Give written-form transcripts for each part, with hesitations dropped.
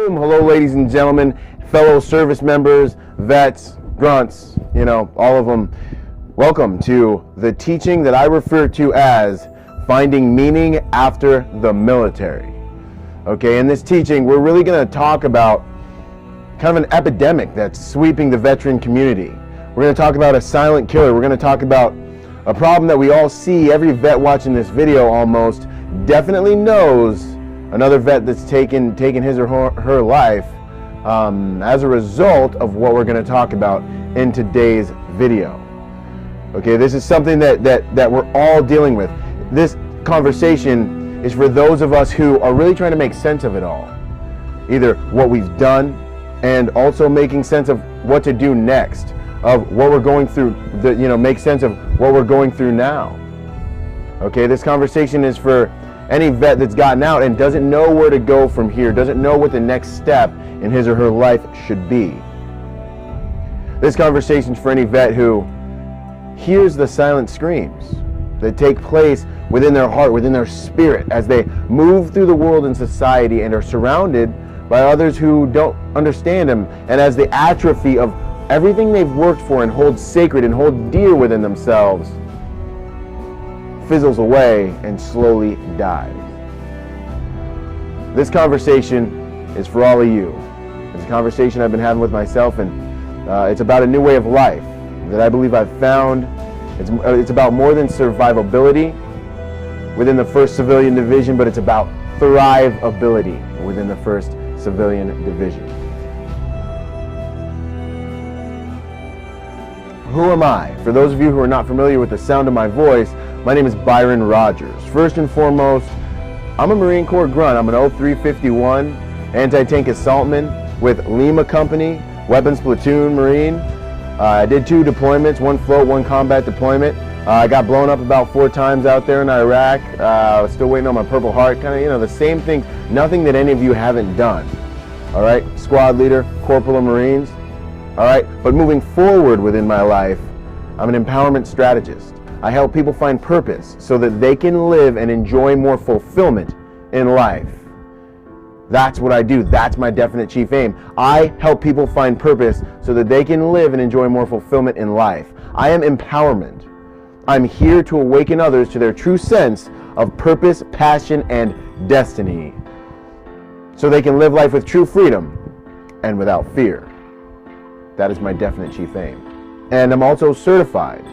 Hello, ladies and gentlemen, fellow service members, vets, grunts, all of them. Welcome to the teaching that I refer to as finding meaning after the military. Okay, in this teaching, we're really going to talk about kind of an epidemic that's sweeping the veteran community. We're going to talk about a silent killer. We're going to talk about a problem that we all see. Every vet watching this video almost definitely knows another vet that's taken his or her life as a result of what we're going to talk about in today's video. Okay, this is something that we're all dealing with. This conversation is for those of us who are really trying to make sense of it all. Either what we've done and also making sense of what to do next, of what we're going through, make sense of what we're going through now. Okay, this conversation is for any vet that's gotten out and doesn't know where to go from here, doesn't know what the next step in his or her life should be. This conversation is for any vet who hears the silent screams that take place within their heart, within their spirit, as they move through the world and society and are surrounded by others who don't understand them, and as the atrophy of everything they've worked for and hold sacred and hold dear within themselves fizzles away and slowly dies. This conversation is for all of you. It's a conversation I've been having with myself, and it's about a new way of life that I believe I've found. It's about more than survivability within the 1st Civilian Division, but it's about thriveability within the 1st Civilian Division. Who am I? For those of you who are not familiar with the sound of my voice, my name is Byron Rogers. First and foremost, I'm a Marine Corps grunt. I'm an 0351 anti-tank assaultman with Lima Company, Weapons Platoon Marine. I did 2 deployments, 1 float, 1 combat deployment. I got blown up about 4 times out there in Iraq. I was still waiting on my Purple Heart, kind of, the same things, nothing that any of you haven't done. All right, squad leader, Corporal of Marines. All right, but moving forward within my life, I'm an empowerment strategist. I help people find purpose so that they can live and enjoy more fulfillment in life. That's what I do. That's my definite chief aim. I help people find purpose so that they can live and enjoy more fulfillment in life. I am empowerment. I'm here to awaken others to their true sense of purpose, passion, and destiny, so they can live life with true freedom and without fear. That is my definite chief aim. And I'm also certified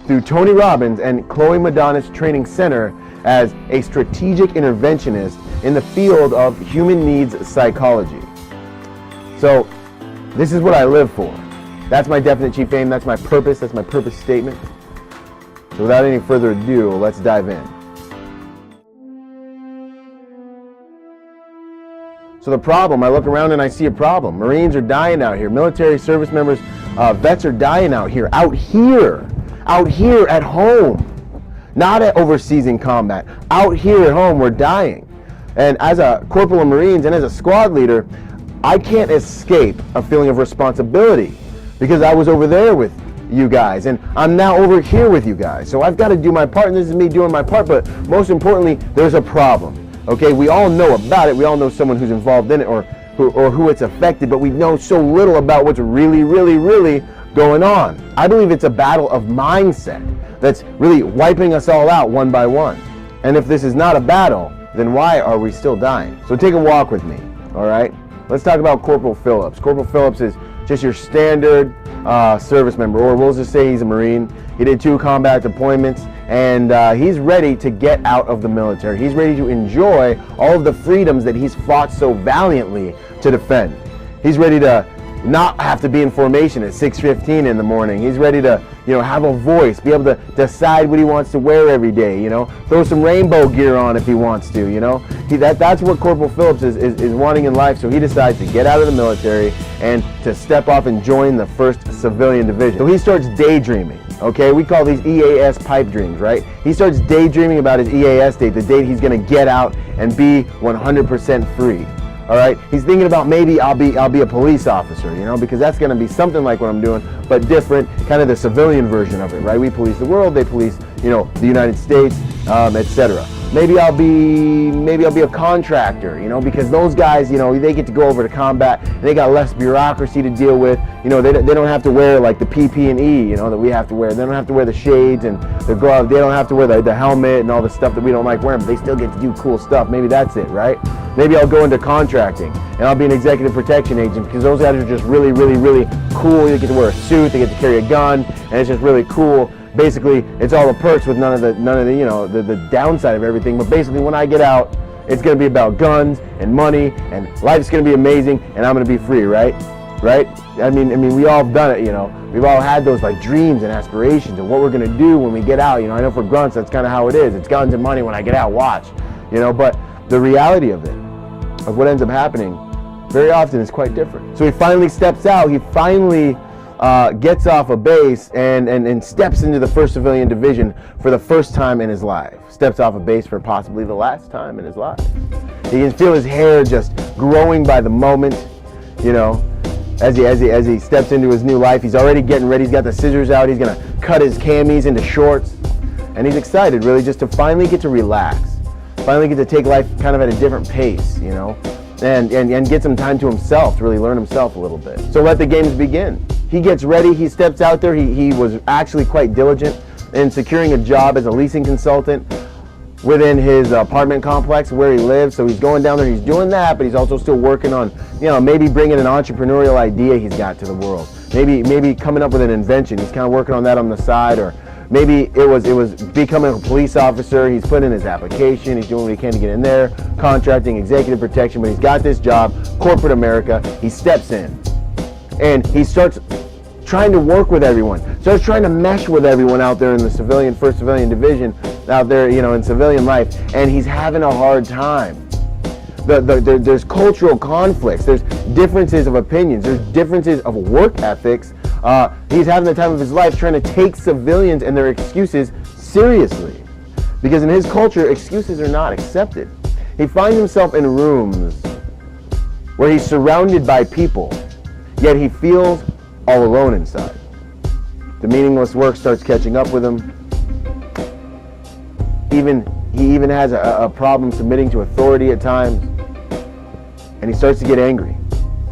through Tony Robbins and Chloe Madonna's Training Center as a strategic interventionist in the field of human needs psychology. So this is what I live for. That's my definite chief aim. That's my purpose. That's my purpose statement. So without any further ado, let's dive in. So the problem, I look around and I see a problem. Marines are dying out here. Military service members, vets are dying out here at home. Not at overseas in combat. Out here at home, we're dying. And as a Corporal of Marines and as a squad leader, I can't escape a feeling of responsibility because I was over there with you guys and I'm now over here with you guys. So I've got to do my part, and this is me doing my part, but most importantly, there's a problem. Okay, we all know about it. We all know someone who's involved in it or who it's affected, but we know so little about what's really going on. I believe it's a battle of mindset that's really wiping us all out one by one. And if this is not a battle, then why are we still dying? So take a walk with me, all right? Let's talk about Corporal Phillips. Corporal Phillips is just your standard service member, or we'll just say he's a Marine. He did 2 combat deployments, and he's ready to get out of the military. He's ready to enjoy all of the freedoms that he's fought so valiantly to defend. He's ready to not have to be in formation at 6:15 in the morning. He's ready to, have a voice, be able to decide what he wants to wear every day, throw some rainbow gear on if he wants to, That's what Corporal Phillips is wanting in life, so he decides to get out of the military and to step off and join the 1st Civilian Division. So he starts daydreaming, okay? We call these EAS pipe dreams, right? He starts daydreaming about his EAS date, the date he's gonna get out and be 100% free. All right, he's thinking about maybe I'll be a police officer, you know, because that's going to be something like what I'm doing, but different, kind of the civilian version of it, right? We police the world, they police, you know, the United States, etc. Maybe I'll be a contractor, you know, because those guys, you know, they get to go over to combat and they got less bureaucracy to deal with. You know, they don't have to wear like the PP&E, you know, that we have to wear. They don't have to wear the shades and the gloves. They don't have to wear the helmet and all the stuff that we don't like wearing, but they still get to do cool stuff. Maybe that's it, right? Maybe I'll go into contracting and I'll be an executive protection agent because those guys are just really, really, really cool. They get to wear a suit, they get to carry a gun, and it's just really cool. Basically, it's all the perks with none of the you know, the downside of everything. But basically, when I get out, it's going to be about guns and money, and life's going to be amazing, and I'm going to be free, right? Right? I mean, we all have done it, you know. We've all had those like dreams and aspirations of what we're going to do when we get out. You know, I know for grunts, that's kind of how it is. It's guns and money when I get out. Watch, you know. But the reality of it, of what ends up happening, very often is quite different. So he finally steps out. He finally gets off a base and steps into the 1st Civilian Division for the first time in his life. Steps off a base for possibly the last time in his life. He can feel his hair just growing by the moment, you know, as he steps into his new life. He's already getting ready. He's got the scissors out. He's gonna cut his camis into shorts, and he's excited really just to finally get to relax, finally get to take life kind of at a different pace, you know, and get some time to himself to really learn himself a little bit. So let the games begin. He gets ready, he steps out there. He was actually quite diligent in securing a job as a leasing consultant within his apartment complex where he lives. So he's going down there, he's doing that, but he's also still working on, you know, maybe bringing an entrepreneurial idea he's got to the world. Maybe coming up with an invention. He's kind of working on that on the side, or maybe it was becoming a police officer. He's putting in his application, he's doing what he can to get in there, contracting, executive protection, but he's got this job, corporate America. He steps in and he starts trying to work with everyone, starts trying to mesh with everyone out there in the 1st Civilian Division, out there, you know, in civilian life, and he's having a hard time. There's cultural conflicts, there's differences of opinions, there's differences of work ethics. He's having the time of his life trying to take civilians and their excuses seriously, because in his culture, excuses are not accepted. He finds himself in rooms where he's surrounded by people, yet he feels all alone inside. The meaningless work starts catching up with him. He even has a problem submitting to authority at times, and he starts to get angry.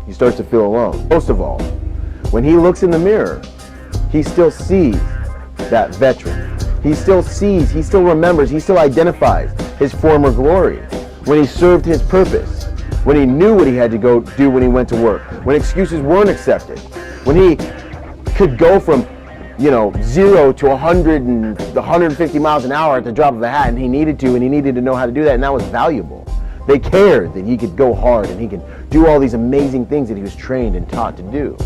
He starts to feel alone. Most of all, when he looks in the mirror, he still sees that veteran. He still sees, he still remembers, he still identifies his former glory, when he served his purpose, when he knew what he had to go do when he went to work, when excuses weren't accepted, when he could go from, you know, 0 to 100 and 150 miles an hour at the drop of a hat, and he needed to know how to do that, and that was valuable. They cared that he could go hard and he could do all these amazing things that he was trained and taught to do.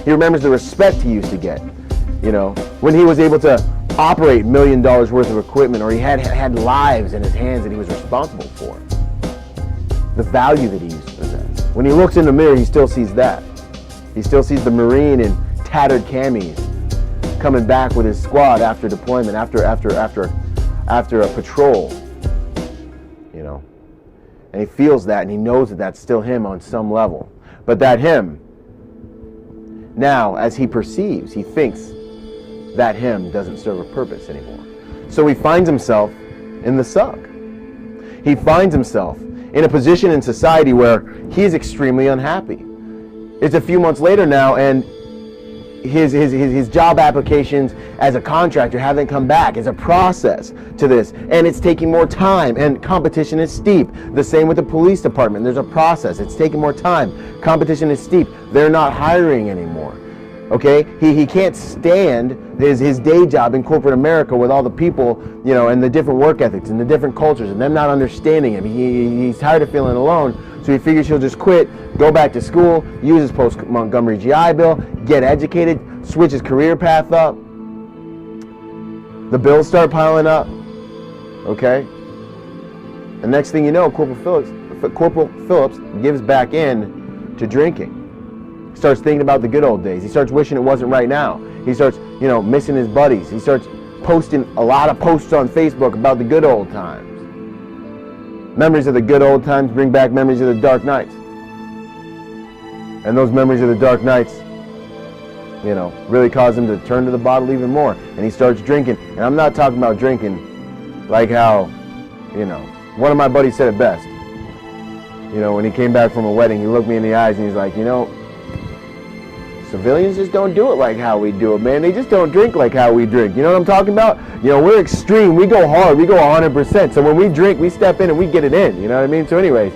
He remembers the respect he used to get, you know, when he was able to operate $1 million worth of equipment, or he had lives in his hands that he was responsible for. The value that he used to possess. When he looks in the mirror, he still sees that. He still sees the Marine in tattered camis coming back with his squad after deployment, after a patrol, you know. And he feels that, and he knows that that's still him on some level. But that him, now, as he perceives, he thinks that him doesn't serve a purpose anymore. So he finds himself in the suck. He finds himself in a position in society where he is extremely unhappy. It's a few months later now, and his job applications as a contractor haven't come back. It's a process to this, and it's taking more time, and competition is steep. The same with the police department. There's a process. It's taking more time. Competition is steep. They're not hiring anymore. Okay, he can't stand his day job in corporate America with all the people, you know, and the different work ethics and the different cultures and them not understanding him. He's tired of feeling alone, so he figures he'll just quit, go back to school, use his post-Montgomery GI Bill, get educated, switch his career path up. The bills start piling up, okay? And next thing you know, Corporal Phillips gives back in to drinking. Starts thinking about the good old days. He starts wishing it wasn't right now. He starts, you know, missing his buddies. He starts posting a lot of posts on Facebook about the good old times. Memories of the good old times bring back memories of the dark nights. And those memories of the dark nights, you know, really cause him to turn to the bottle even more. And he starts drinking. And I'm not talking about drinking like how, you know, one of my buddies said it best. You know, when he came back from a wedding, he looked me in the eyes and he's like, you know, civilians just don't do it like how we do it, man. They just don't drink like how we drink. You know what I'm talking about? You know, we're extreme. We go hard. We go 100%. So when we drink, we step in and we get it in. You know what I mean? So anyways,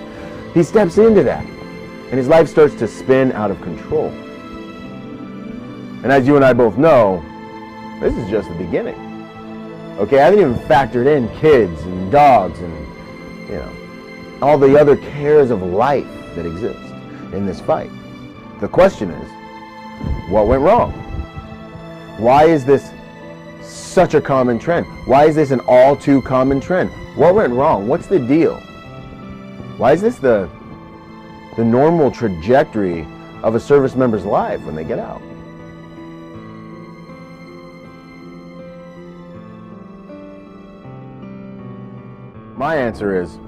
he steps into that. And his life starts to spin out of control. And as you and I both know, this is just the beginning. Okay, I haven't even factored in kids and dogs and, you know, all the other cares of life that exist in this fight. The question is, what went wrong? Why is this such a common trend? Why is this an all too common trend? What went wrong? What's the deal? Why is this the normal trajectory of a service member's life when they get out? My answer is,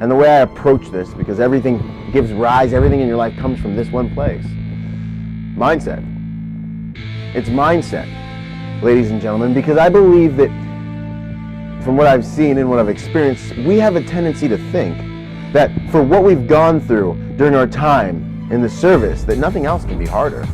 and the way I approach this, because everything gives rise, everything in your life comes from this one place. Mindset. It's mindset, ladies and gentlemen, because I believe that from what I've seen and what I've experienced, we have a tendency to think that for what we've gone through during our time in the service, that nothing else can be harder.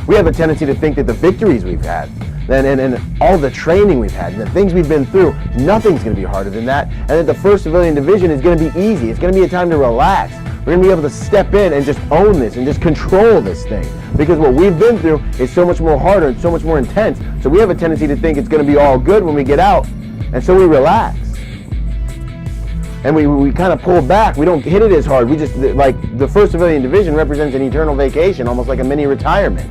We have a tendency to think that the victories we've had and all the training we've had and the things we've been through, nothing's going to be harder than that, and that the 1st Civilian Division is going to be easy. It's going to be a time to relax. We're going to be able to step in and just own this and just control this thing, because what we've been through is so much more harder and so much more intense. So we have a tendency to think it's going to be all good when we get out, and so we relax. And we kind of pull back. We don't hit it as hard. We just, like, the 1st Civilian Division represents an eternal vacation, almost like a mini retirement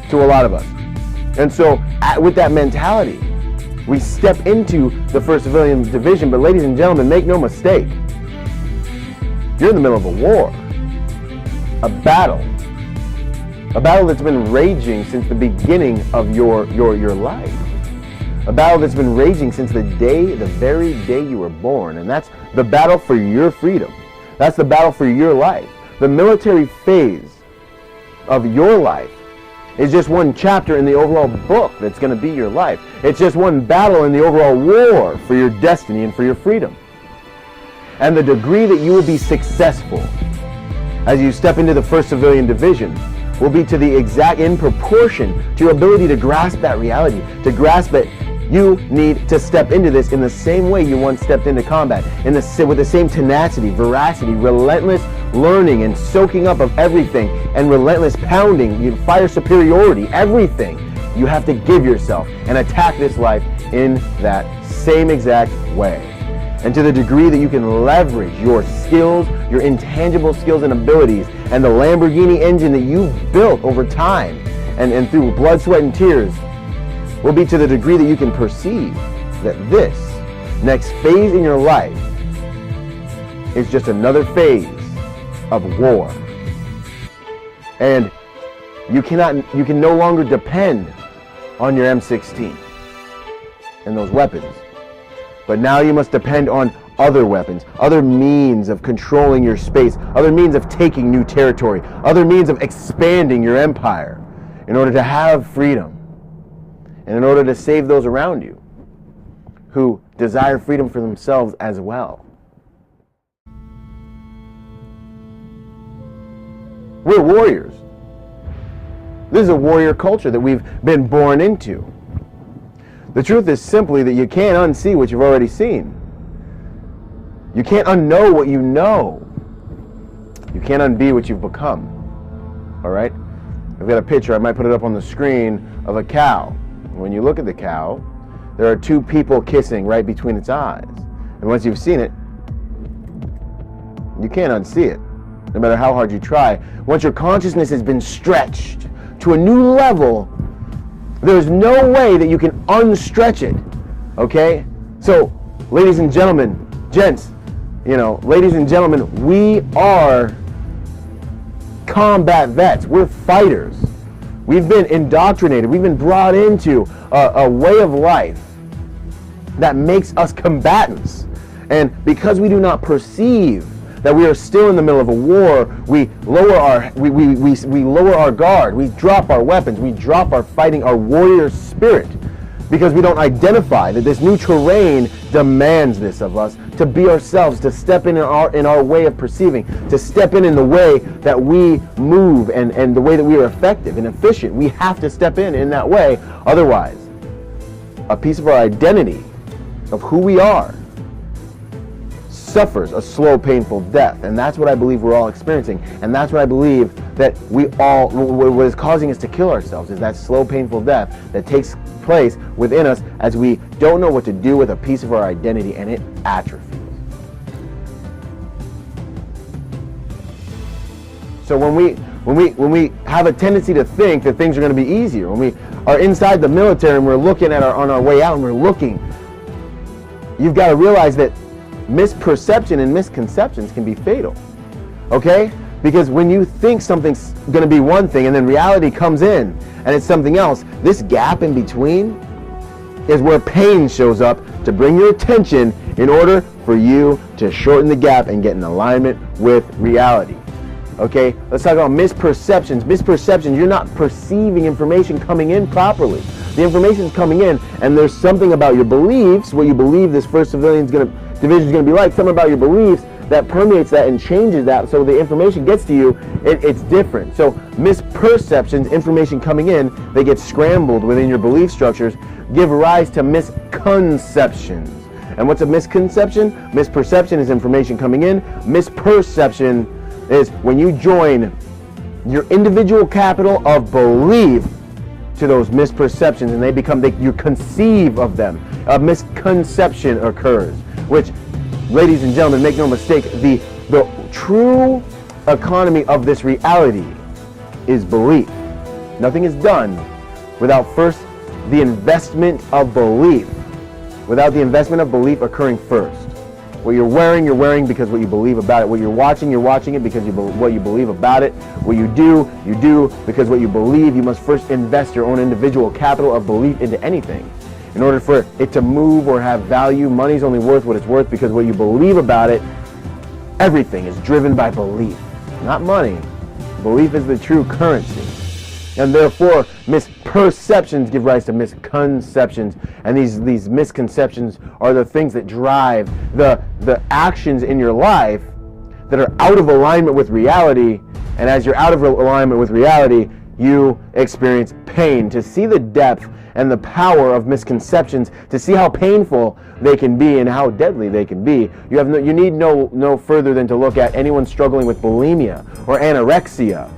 to a lot of us. And so with that mentality, we step into the 1st Civilian Division. But ladies and gentlemen, make no mistake, you're in the middle of a war, a battle that's been raging since the beginning of your life. A battle that's been raging since the very day you were born. And that's the battle for your freedom. That's the battle for your life. The military phase of your life is just one chapter in the overall book that's going to be your life. It's just one battle in the overall war for your destiny and for your freedom. And the degree that you will be successful as you step into the 1st Civilian Division will be to the exact in proportion to your ability to grasp that reality, to grasp that you need to step into this in the same way you once stepped into combat, with the same tenacity, veracity, relentless learning and soaking up of everything, and relentless pounding, fire superiority, everything. You have to give yourself and attack this life in that same exact way. And to the degree that you can leverage your skills, your intangible skills and abilities, and the Lamborghini engine that you've built over time and through blood, sweat, and tears, will be to the degree that you can perceive that this next phase in your life is just another phase of war. And you can no longer depend on your M16 and those weapons. But now you must depend on other weapons, other means of controlling your space, other means of taking new territory, other means of expanding your empire in order to have freedom and in order to save those around you who desire freedom for themselves as well. We're warriors. This is a warrior culture that we've been born into. The truth is simply that you can't unsee what you've already seen. You can't unknow what you know. You can't unbe what you've become. All right? I've got a picture, I might put it up on the screen, of a cow. When you look at the cow, there are two people kissing right between its eyes. And once you've seen it, you can't unsee it, no matter how hard you try. Once your consciousness has been stretched to a new level, there's no way that you can unstretch it, okay? So, ladies and gentlemen, gents, ladies and gentlemen, we are combat vets. We're fighters. We've been indoctrinated. We've been brought into a way of life that makes us combatants. And because we do not perceive that we are still in the middle of a war, we lower our guard, we drop our weapons, we drop our fighting, our warrior spirit, because we don't identify that this new terrain demands this of us, to be ourselves, to step in our way of perceiving, to step in the way that we move and the way that we are effective and efficient. We have to step in that way. Otherwise, a piece of our identity, of who we are, suffers a slow, painful death. And that's what I believe we're all experiencing. And that's what I believe that what is causing us to kill ourselves, is that slow, painful death that takes place within us as we don't know what to do with a piece of our identity, and it atrophies. So when we have a tendency to think that things are going to be easier, when we are inside the military and we're looking at on our way out and we're looking, you've got to realize that misperception and misconceptions can be fatal. Okay? Because when you think something's going to be one thing and then reality comes in and it's something else, this gap in between is where pain shows up to bring your attention in order for you to shorten the gap and get in alignment with reality. Okay? Let's talk about misperceptions. Misperceptions, you're not perceiving information coming in properly. The information is coming in and there's something about your beliefs, what you believe this first division is going to be like, something about your beliefs that permeates that and changes that, so the information gets to you, it's different. So misperceptions, information coming in, they get scrambled within your belief structures, give rise to misconceptions. And what's a misconception? Misperception is information coming in. Misperception is when you join your individual capital of belief to those misperceptions and you conceive of them. A misconception occurs, which, ladies and gentlemen, make no mistake, the true economy of this reality is belief. Nothing is done without first the investment of belief. Without the investment of belief occurring first. What you're wearing because what you believe about it. What you're watching it because what you believe about it. What you do because what you believe. You must first invest your own individual capital of belief into anything. In order for it to move or have value, money's only worth what it's worth because what you believe about it. Everything is driven by belief, not money. Belief is the true currency. And therefore, misperceptions give rise to misconceptions. And these misconceptions are the things that drive the actions in your life that are out of alignment with reality. And as you're out of alignment with reality, you experience pain. To see the depth and the power of misconceptions, to see how painful they can be and how deadly they can be, you need no further than to look at anyone struggling with bulimia or anorexia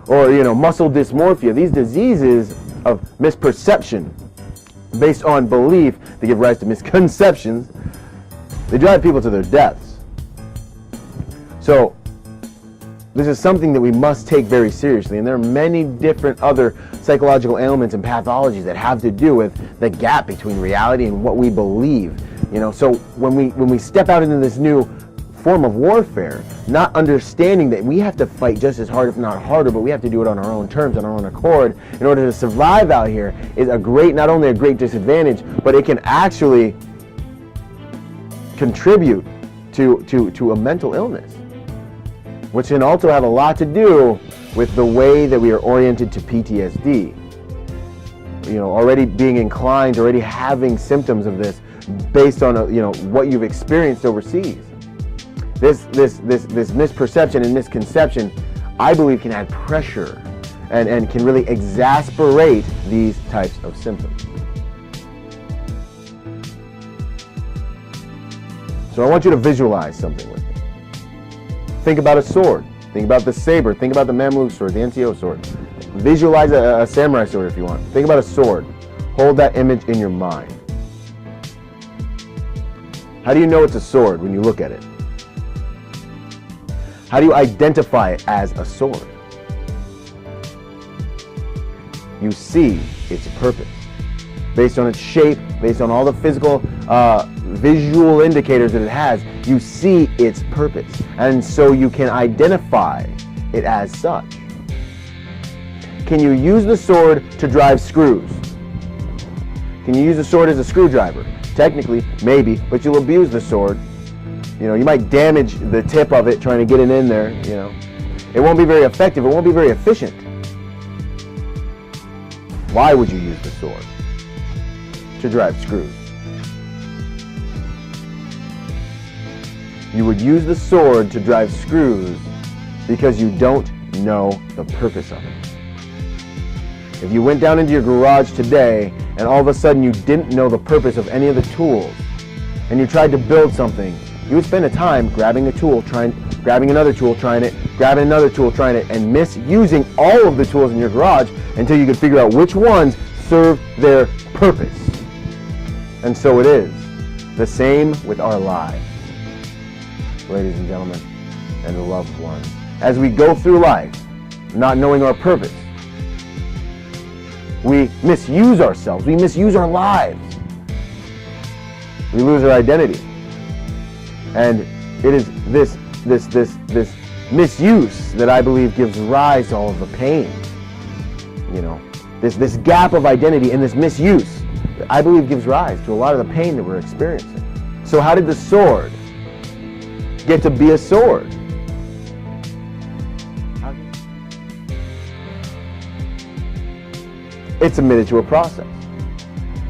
or muscle dysmorphia. These diseases of misperception based on belief that give rise to misconceptions, they drive people to their deaths. So this is something that we must take very seriously, and there are many different other psychological ailments and pathologies that have to do with the gap between reality and what we believe. So when we step out into this new form of warfare, not understanding that we have to fight just as hard, if not harder, but we have to do it on our own terms, on our own accord, in order to survive out here, is not only a great disadvantage, but it can actually contribute to a mental illness, which can also have a lot to do with the way that we are oriented to PTSD. Already being inclined, already having symptoms of this based on what you've experienced overseas. This misperception and misconception, I believe, can add pressure and can really exasperate these types of symptoms. So I want you to visualize something with me. Think about a sword. Think about the saber. Think about the MAM1 sword, the NCO sword. Visualize a samurai sword if you want. Think about a sword. Hold that image in your mind. How do you know it's a sword when you look at it? How do you identify it as a sword? You see its purpose. Based on its shape, based on all the physical, visual indicators that it has, you see its purpose. And so you can identify it as such. Can you use the sword to drive screws? Can you use the sword as a screwdriver? Technically, maybe, but you'll abuse the sword You might damage the tip of it trying to get it in there, It won't be very effective. It won't be very efficient. Why would you use the sword? To drive screws. You would use the sword to drive screws because you don't know the purpose of it. If you went down into your garage today and all of a sudden you didn't know the purpose of any of the tools and you tried to build something, you would spend a time grabbing a tool, grabbing another tool, trying it, grabbing another tool, trying it, and misusing all of the tools in your garage until you could figure out which ones serve their purpose. And so it is the same with our lives, ladies and gentlemen, and the loved ones. As we go through life, not knowing our purpose, we misuse ourselves, we misuse our lives, we lose our identity. And it is this misuse that I believe gives rise to all of the pain. This gap of identity and this misuse that I believe gives rise to a lot of the pain that we're experiencing. So how did the sword get to be a sword? It's submitted to a process.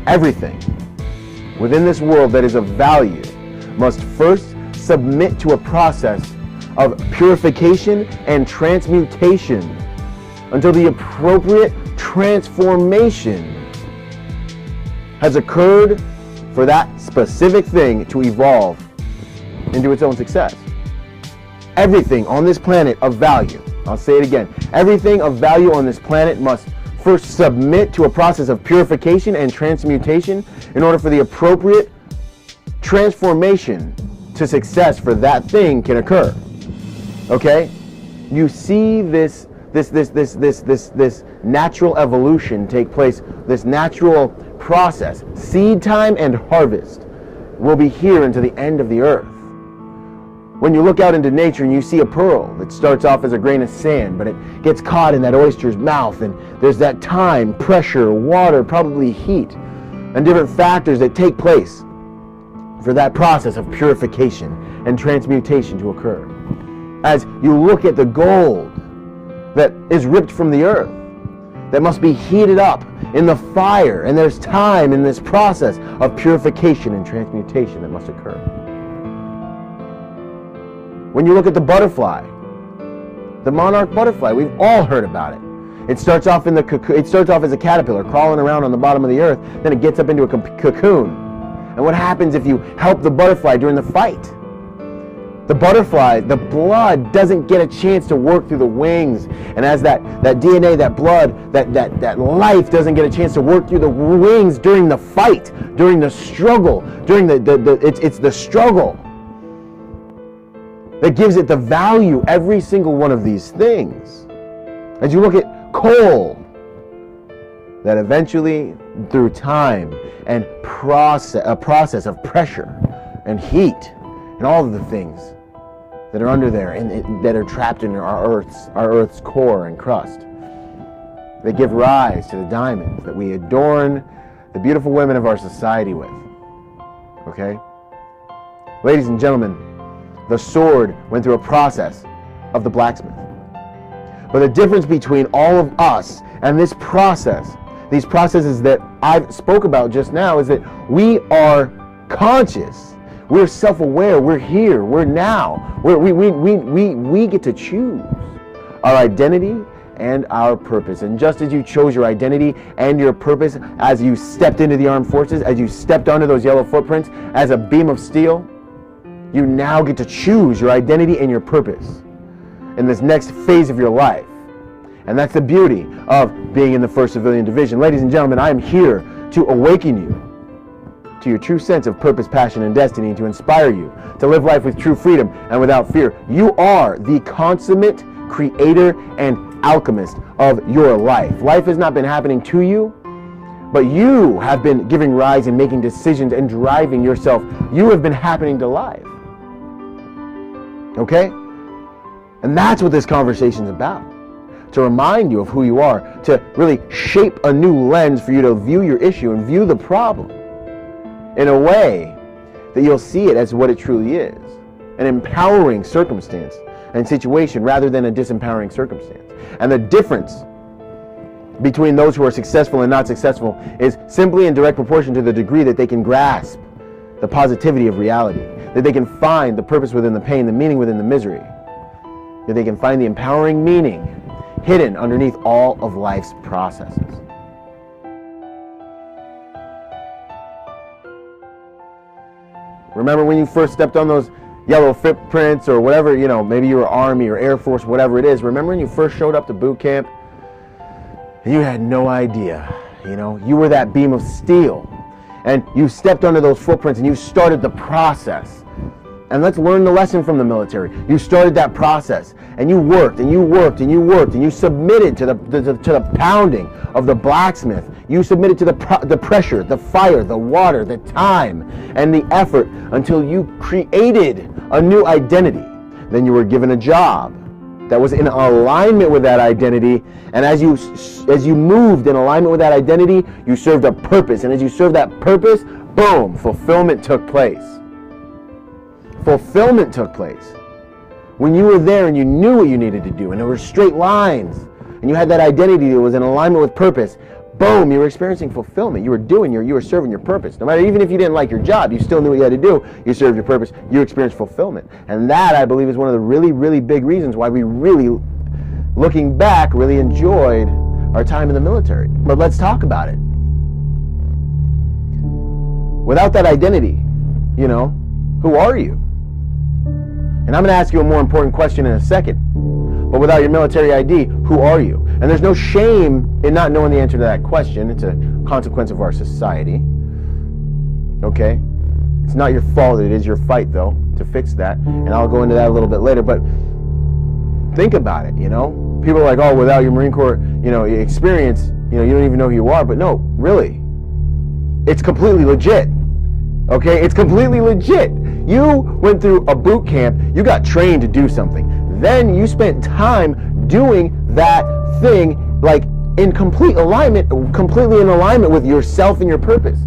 Everything within this world that is of value must first submit to a process of purification and transmutation until the appropriate transformation has occurred for that specific thing to evolve into its own success. Everything on this planet of value, I'll say it again, everything of value on this planet must first submit to a process of purification and transmutation in order for the appropriate transformation to success for that thing can occur. Okay? You see this natural evolution take place, this natural process. Seed time and harvest will be here until the end of the earth. When you look out into nature and you see a pearl that starts off as a grain of sand, but it gets caught in that oyster's mouth, and there's that time, pressure, water, probably heat, and different factors that take place for that process of purification and transmutation to occur. As you look at the gold that is ripped from the earth, that must be heated up in the fire, and there's time in this process of purification and transmutation that must occur. When you look at the butterfly, the monarch butterfly, we've all heard about it. It starts off in the cocoon. It starts off as a caterpillar crawling around on the bottom of the earth, then it gets up into a cocoon. And what happens if you help the butterfly during the fight? The butterfly, the blood doesn't get a chance to work through the wings. And as that DNA, that blood, that life doesn't get a chance to work through the wings during the fight, during the struggle, it's the struggle that gives it the value, every single one of these things. As you look at coal, that eventually, through time and a process of pressure and heat and all of the things that are under there and that are trapped in our Earth's core and crust, they give rise to the diamonds that we adorn the beautiful women of our society with. Okay? Ladies and gentlemen, the sword went through a process of the blacksmith. But the difference between all of us and this process, these processes that I spoke about just now, is that we are conscious. We're self-aware. We're here. We're now. We get to choose our identity and our purpose. And just as you chose your identity and your purpose as you stepped into the armed forces, as you stepped onto those yellow footprints as a beam of steel, you now get to choose your identity and your purpose in this next phase of your life. And that's the beauty of being in the 1st Civilian Division. Ladies and gentlemen, I am here to awaken you to your true sense of purpose, passion, and destiny, to inspire you to live life with true freedom and without fear. You are the consummate creator and alchemist of your life. Life has not been happening to you, but you have been giving rise and making decisions and driving yourself. You have been happening to life. Okay? And that's what this conversation is about. To remind you of who you are, to really shape a new lens for you to view your issue and view the problem in a way that you'll see it as what it truly is. an empowering circumstance and situation rather than a disempowering circumstance. And the difference between those who are successful and not successful is simply in direct proportion to the degree that they can grasp the positivity of reality, that they can find the purpose within the pain, the meaning within the misery, that they can find the empowering meaning hidden underneath all of life's processes. Remember when you first stepped on those yellow footprints or whatever, maybe you were Army or Air Force, whatever it is. Remember when you first showed up to boot camp? You had no idea, you were that beam of steel. And you stepped under those footprints and you started the process. And let's learn the lesson from the military. You started that process and you worked and you worked and you worked and you submitted to the pounding of the blacksmith. You submitted to the pressure, the fire, the water, the time, and the effort until you created a new identity. Then you were given a job that was in alignment with that identity, and as you moved in alignment with that identity, you served a purpose, and as you served that purpose, boom, fulfillment took place. Fulfillment took place. When you were there and you knew what you needed to do, and there were straight lines, and you had that identity that was in alignment with purpose, boom, you were experiencing fulfillment. You were serving your purpose. No matter, even if you didn't like your job, you still knew what you had to do. You served your purpose. You experienced fulfillment. And that, I believe, is one of the really, really big reasons why we really, looking back, really enjoyed our time in the military. But let's talk about it. Without that identity, who are you? And I'm going to ask you a more important question in a second. But without your military ID, who are you? And there's no shame in not knowing the answer to that question. It's a consequence of our society. Okay? It's not your fault. It is your fight, though, to fix that. And I'll go into that a little bit later. But think about it, People are like, oh, without your Marine Corps, experience, you don't even know who you are. But no, really. It's completely legit. Okay? It's completely legit. You went through a boot camp. You got trained to do something. Then you spent time doing that thing, like in completely in alignment with yourself and your purpose.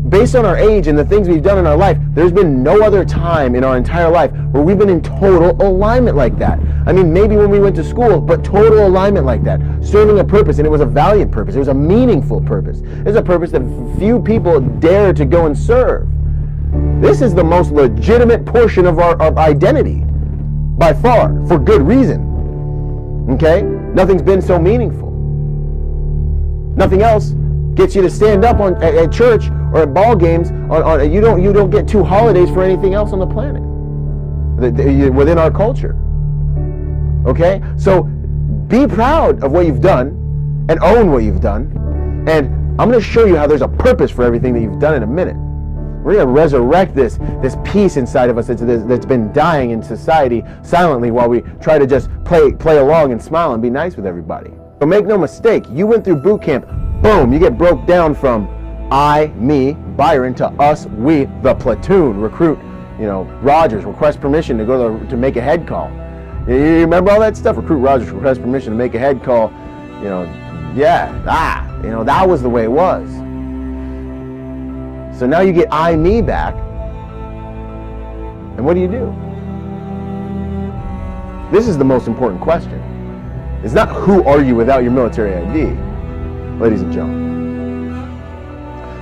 Based on our age and the things we've done in our life, there's been no other time in our entire life where we've been in total alignment like that. I mean, maybe when we went to school, but total alignment like that. Serving a purpose, and it was a valiant purpose. It was a meaningful purpose. It's a purpose that few people dare to go and serve. This is the most legitimate portion of our identity. By far, for good reason. Okay? Nothing's been so meaningful. Nothing else gets you to stand up at church or at ball games. You don't get 2 holidays for anything else on the planet within our culture. Okay? So be proud of what you've done and own what you've done. And I'm going to show you how there's a purpose for everything that you've done in a minute. We're going to resurrect this peace inside of us that's been dying in society silently while we try to just play along and smile and be nice with everybody. But make no mistake, you went through boot camp, boom, you get broke down from I, me, Byron, to us, we, the platoon, recruit, Rogers, request permission to go to make a head call. You remember all that stuff? Recruit Rogers, request permission to make a head call. That was the way it was. So now you get I, me back, and what do you do? This is the most important question. It's not who are you without your military ID, ladies and gentlemen.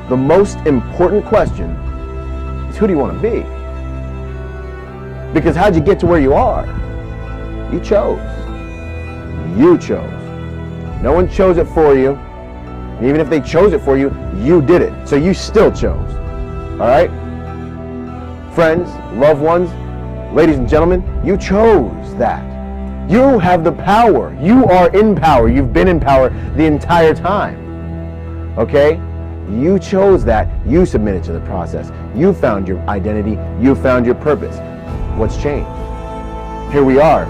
The most important question is who do you want to be? Because how'd you get to where you are? You chose. You chose. No one chose it for you. And even if they chose it for you, you did it. So you still chose. All right? Friends, loved ones, ladies and gentlemen, you chose that. You have the power. You are in power. You've been in power the entire time. Okay? You chose that. You submitted to the process. You found your identity. You found your purpose. What's changed? Here we are.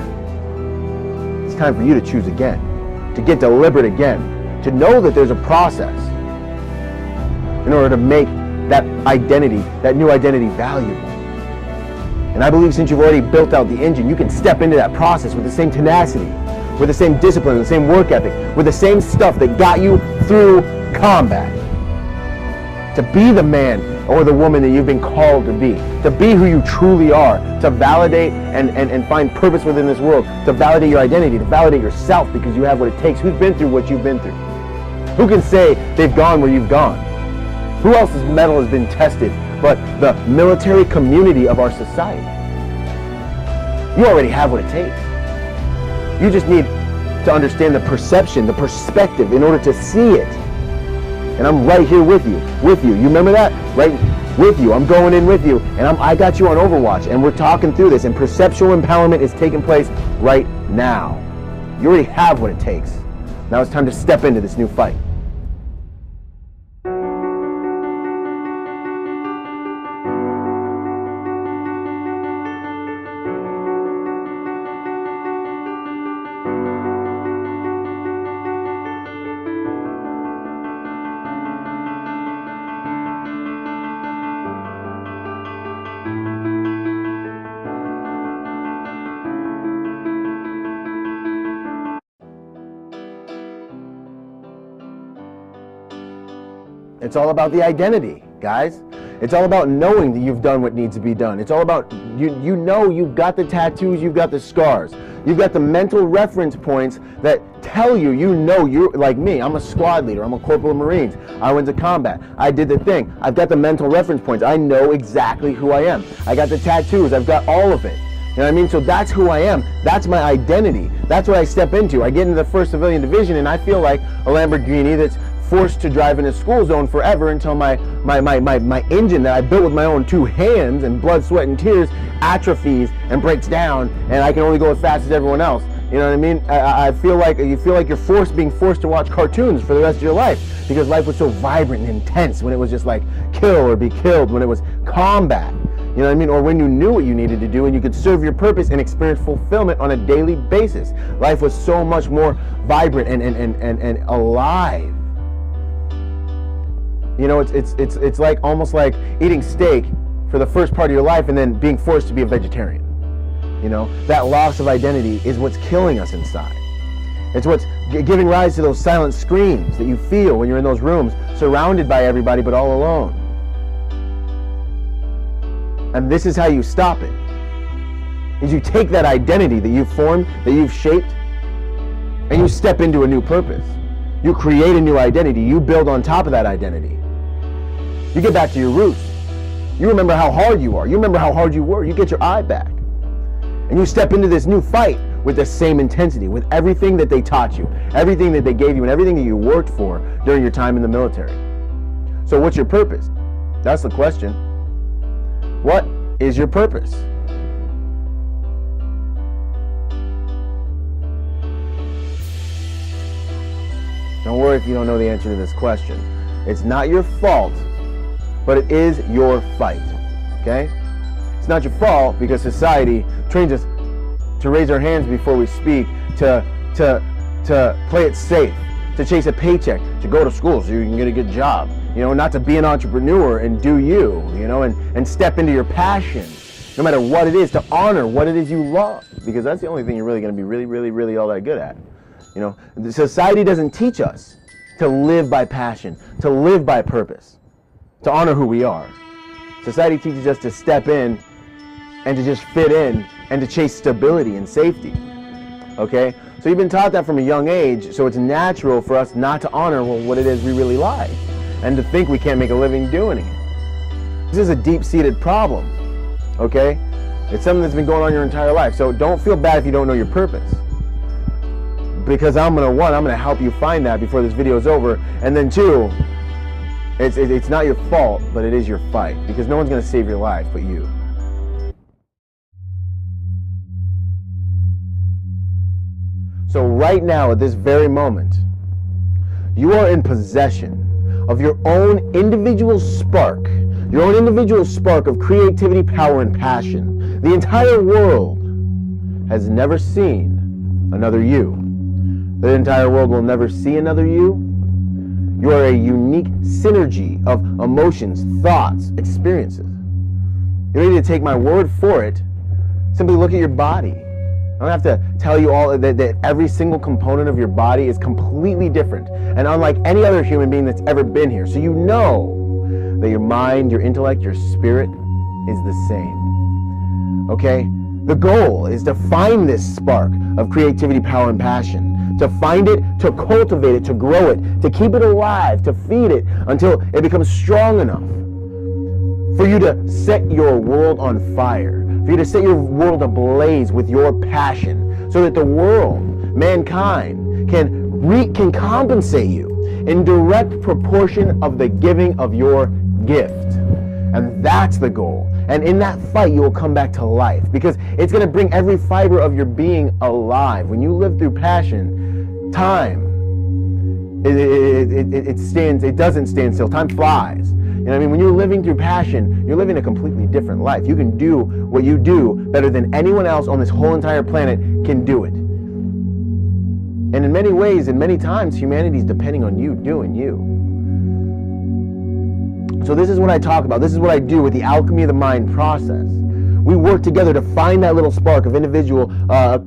It's time for you to choose again, to get deliberate again, to know that there's a process in order to make that identity, that new identity, valuable. And I believe since you've already built out the engine, you can step into that process with the same tenacity, with the same discipline, the same work ethic, with the same stuff that got you through combat to be the man or the woman that you've been called to be who you truly are, to validate and find purpose within this world, to validate your identity, to validate yourself because you have what it takes. Who's been through what you've been through? Who can say they've gone where you've gone? Who else's metal has been tested but the military community of our society? You already have what it takes. You just need to understand the perception, the perspective in order to see it. And I'm right here with you. You remember that? Right with you. I'm going in with you. And I got you on Overwatch. And we're talking through this. And perceptual empowerment is taking place right now. You already have what it takes. Now it's time to step into this new fight. It's all about the identity, guys. It's all about knowing that you've done what needs to be done. It's all about, you know you've got the tattoos, you've got the scars. You've got the mental reference points that tell you, you're like me. I'm a squad leader. I'm a corporal of Marines. I went to combat. I did the thing. I've got the mental reference points. I know exactly who I am. I got the tattoos. I've got all of it. You know what I mean? So that's who I am. That's my identity. That's what I step into. I get into the 1st Civilian Division and I feel like a Lamborghini that's forced to drive in a school zone forever until my engine that I built with my own 2 hands and blood, sweat, and tears atrophies and breaks down, and I can only go as fast as everyone else. You know what I mean? I feel like you feel like you're being forced to watch cartoons for the rest of your life because life was so vibrant and intense when it was just like kill or be killed, when it was combat. You know what I mean? Or when you knew what you needed to do and you could serve your purpose and experience fulfillment on a daily basis. Life was so much more vibrant and alive. You know, it's like almost like eating steak for the first part of your life and then being forced to be a vegetarian. You know, that loss of identity is what's killing us inside. It's what's giving rise to those silent screams that you feel when you're in those rooms, surrounded by everybody but all alone. And this is how you stop it. Is you take that identity that you've formed, that you've shaped, and you step into a new purpose. You create a new identity. You build on top of that identity. You get back to your roots. You remember how hard you are. You remember how hard you were. You get your eye back. And you step into this new fight with the same intensity, with everything that they taught you, everything that they gave you, and everything that you worked for during your time in the military. So what's your purpose? That's the question. What is your purpose? Don't worry if you don't know the answer to this question. It's not your fault, but it is your fight, okay? It's not your fault because society trains us to raise our hands before we speak, to play it safe, to chase a paycheck, to go to school so you can get a good job, you know, not to be an entrepreneur and do you know, and step into your passion, no matter what it is, to honor what it is you love, because that's the only thing you're really going to be really all that good at. You know, society doesn't teach us to live by passion, to live by purpose, to honor who we are. Society teaches us to step in and to just fit in and to chase stability and safety. Okay? So you've been taught that from a young age, so it's natural for us not to honor what it is we really like and to think we can't make a living doing it. This is a deep-seated problem. Okay? It's something that's been going on your entire life. So don't feel bad if you don't know your purpose. Because I'm gonna help you find that before this video is over. And then 2, it's not your fault, but it is your fight. Because no one's gonna save your life but you. So right now, at this very moment, you are in possession of your own individual spark. Your own individual spark of creativity, power, and passion. The entire world has never seen another you. The entire world will never see another you. You are a unique synergy of emotions, thoughts, experiences. You don't need to take my word for it. Simply look at your body. I don't have to tell you all that every single component of your body is completely different and unlike any other human being that's ever been here. So you know that your mind, your intellect, your spirit is the same. Okay? The goal is to find this spark of creativity, power, and passion. To find it, to cultivate it, to grow it, to keep it alive, to feed it until it becomes strong enough for you to set your world on fire, for you to set your world ablaze with your passion, so that the world, mankind, can compensate you in direct proportion of the giving of your gift. And that's the goal. And in that fight, you will come back to life, because it's going to bring every fiber of your being alive. When you live through passion, time, it doesn't stand still. Time flies. You know what I mean? When you're living through passion, you're living a completely different life. You can do what you do better than anyone else on this whole entire planet can do it. And in many ways, and many times, humanity is depending on you doing you. So this is what I talk about. This is what I do with the alchemy of the mind process. We work together to find that little spark of individual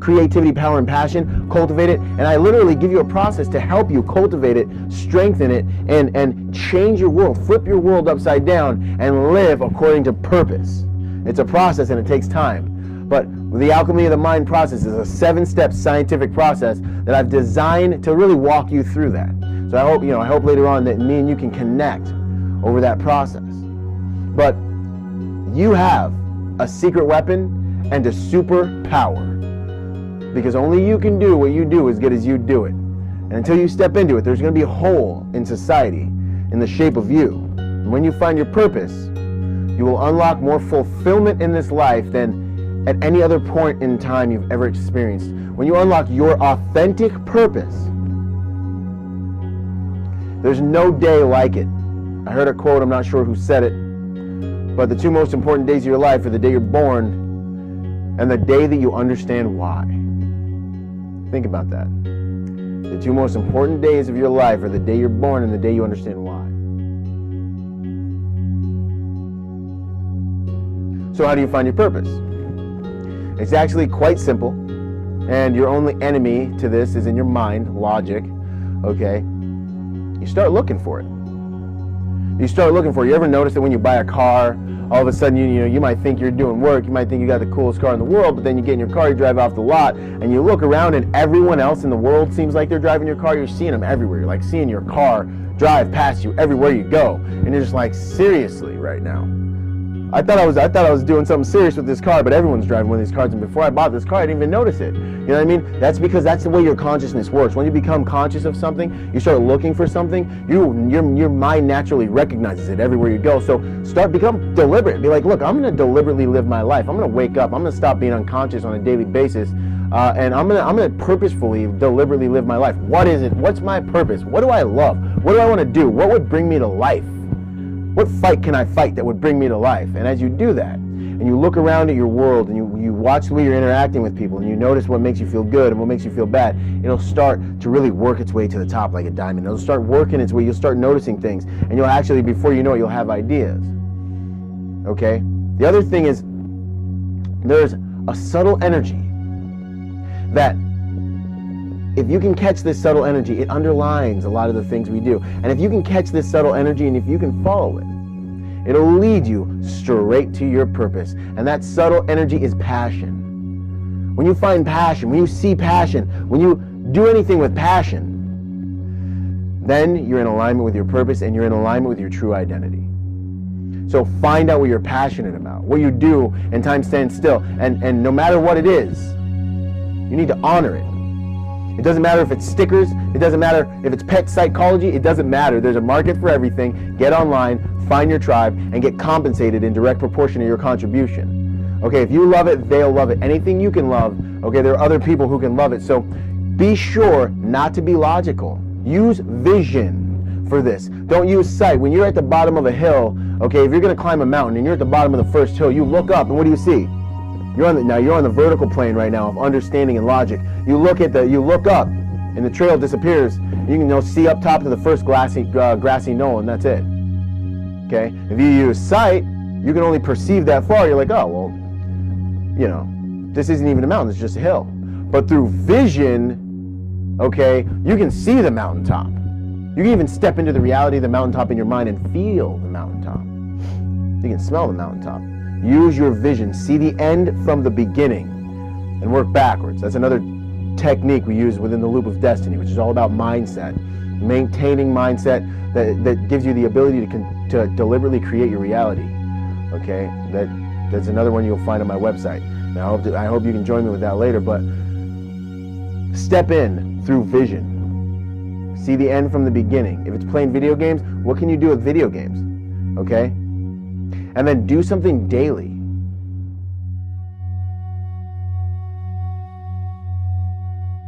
creativity, power, and passion, cultivate it, and I literally give you a process to help you cultivate it, strengthen it, and change your world, flip your world upside down, and live according to purpose. It's a process and it takes time. But the alchemy of the mind process is a 7-step scientific process that I've designed to really walk you through that. So I hope later on that me and you can connect over that process. But you have a secret weapon and a superpower, because only you can do what you do as good as you do it. And until you step into it, there's going to be a hole in society in the shape of you. And when you find your purpose, you will unlock more fulfillment in this life than at any other point in time you've ever experienced. When you unlock your authentic purpose, there's no day like it. I heard a quote, I'm not sure who said it, but the 2 most important days of your life are the day you're born and the day that you understand why. Think about that. The 2 most important days of your life are the day you're born and the day you understand why. So how do you find your purpose? It's actually quite simple, and your only enemy to this is in your mind, logic, okay? You start looking for it. You start looking for it. You ever notice that when you buy a car, all of a sudden you might think you're doing work, you might think you got the coolest car in the world, but then you get in your car, you drive off the lot, and you look around and everyone else in the world seems like they're driving your car. You're seeing them everywhere. You're like seeing your car drive past you everywhere you go. And you're just like, seriously right now. I thought I was doing something serious with this car, but everyone's driving one of these cars, and before I bought this car, I didn't even notice it. You know what I mean? That's because that's the way your consciousness works. When you become conscious of something, you start looking for something, your mind naturally recognizes it everywhere you go. So become deliberate. Be like, look, I'm going to deliberately live my life. I'm going to wake up. I'm going to stop being unconscious on a daily basis, and I'm going to purposefully, deliberately live my life. What is it? What's my purpose? What do I love? What do I want to do? What would bring me to life? What fight can I fight that would bring me to life? And as you do that, and you look around at your world, and you watch the way you're interacting with people, and you notice what makes you feel good and what makes you feel bad, it'll start to really work its way to the top like a diamond. It'll start working its way. You'll start noticing things, and you'll actually, before you know it, you'll have ideas. Okay? The other thing is, there's a subtle energy that, if you can catch this subtle energy, it underlines a lot of the things we do. And if you can catch this subtle energy and if you can follow it, it'll lead you straight to your purpose. And that subtle energy is passion. When you find passion, when you see passion, when you do anything with passion, then you're in alignment with your purpose and you're in alignment with your true identity. So find out what you're passionate about, what you do, and time stands still. And no matter what it is, you need to honor it. It doesn't matter if it's stickers, it doesn't matter if it's pet psychology, it doesn't matter. There's a market for everything. Get online, find your tribe, and get compensated in direct proportion to your contribution. Okay, if you love it, they'll love it. Anything you can love, okay, there are other people who can love it. So be sure not to be logical. Use vision for this. Don't use sight. When you're at the bottom of a hill, okay, if you're going to climb a mountain and you're at the bottom of the first hill, you look up and what do you see? You're on the vertical plane right now of understanding and logic. You look up, and the trail disappears. You can see up top to the first grassy knoll, and that's it. Okay. If you use sight, you can only perceive that far. You're like, oh well, this isn't even a mountain; it's just a hill. But through vision, okay, you can see the mountaintop. You can even step into the reality of the mountaintop in your mind and feel the mountaintop. You can smell the mountaintop. Use your vision. See the end from the beginning and work backwards. That's another technique we use within the loop of destiny, which is all about mindset. Maintaining mindset that gives you the ability to deliberately create your reality. Okay, that's another one you'll find on my website. Now I hope you can join me with that later, but step in through vision. See the end from the beginning. If it's playing video games, what can you do with video games? Okay? And then do something daily.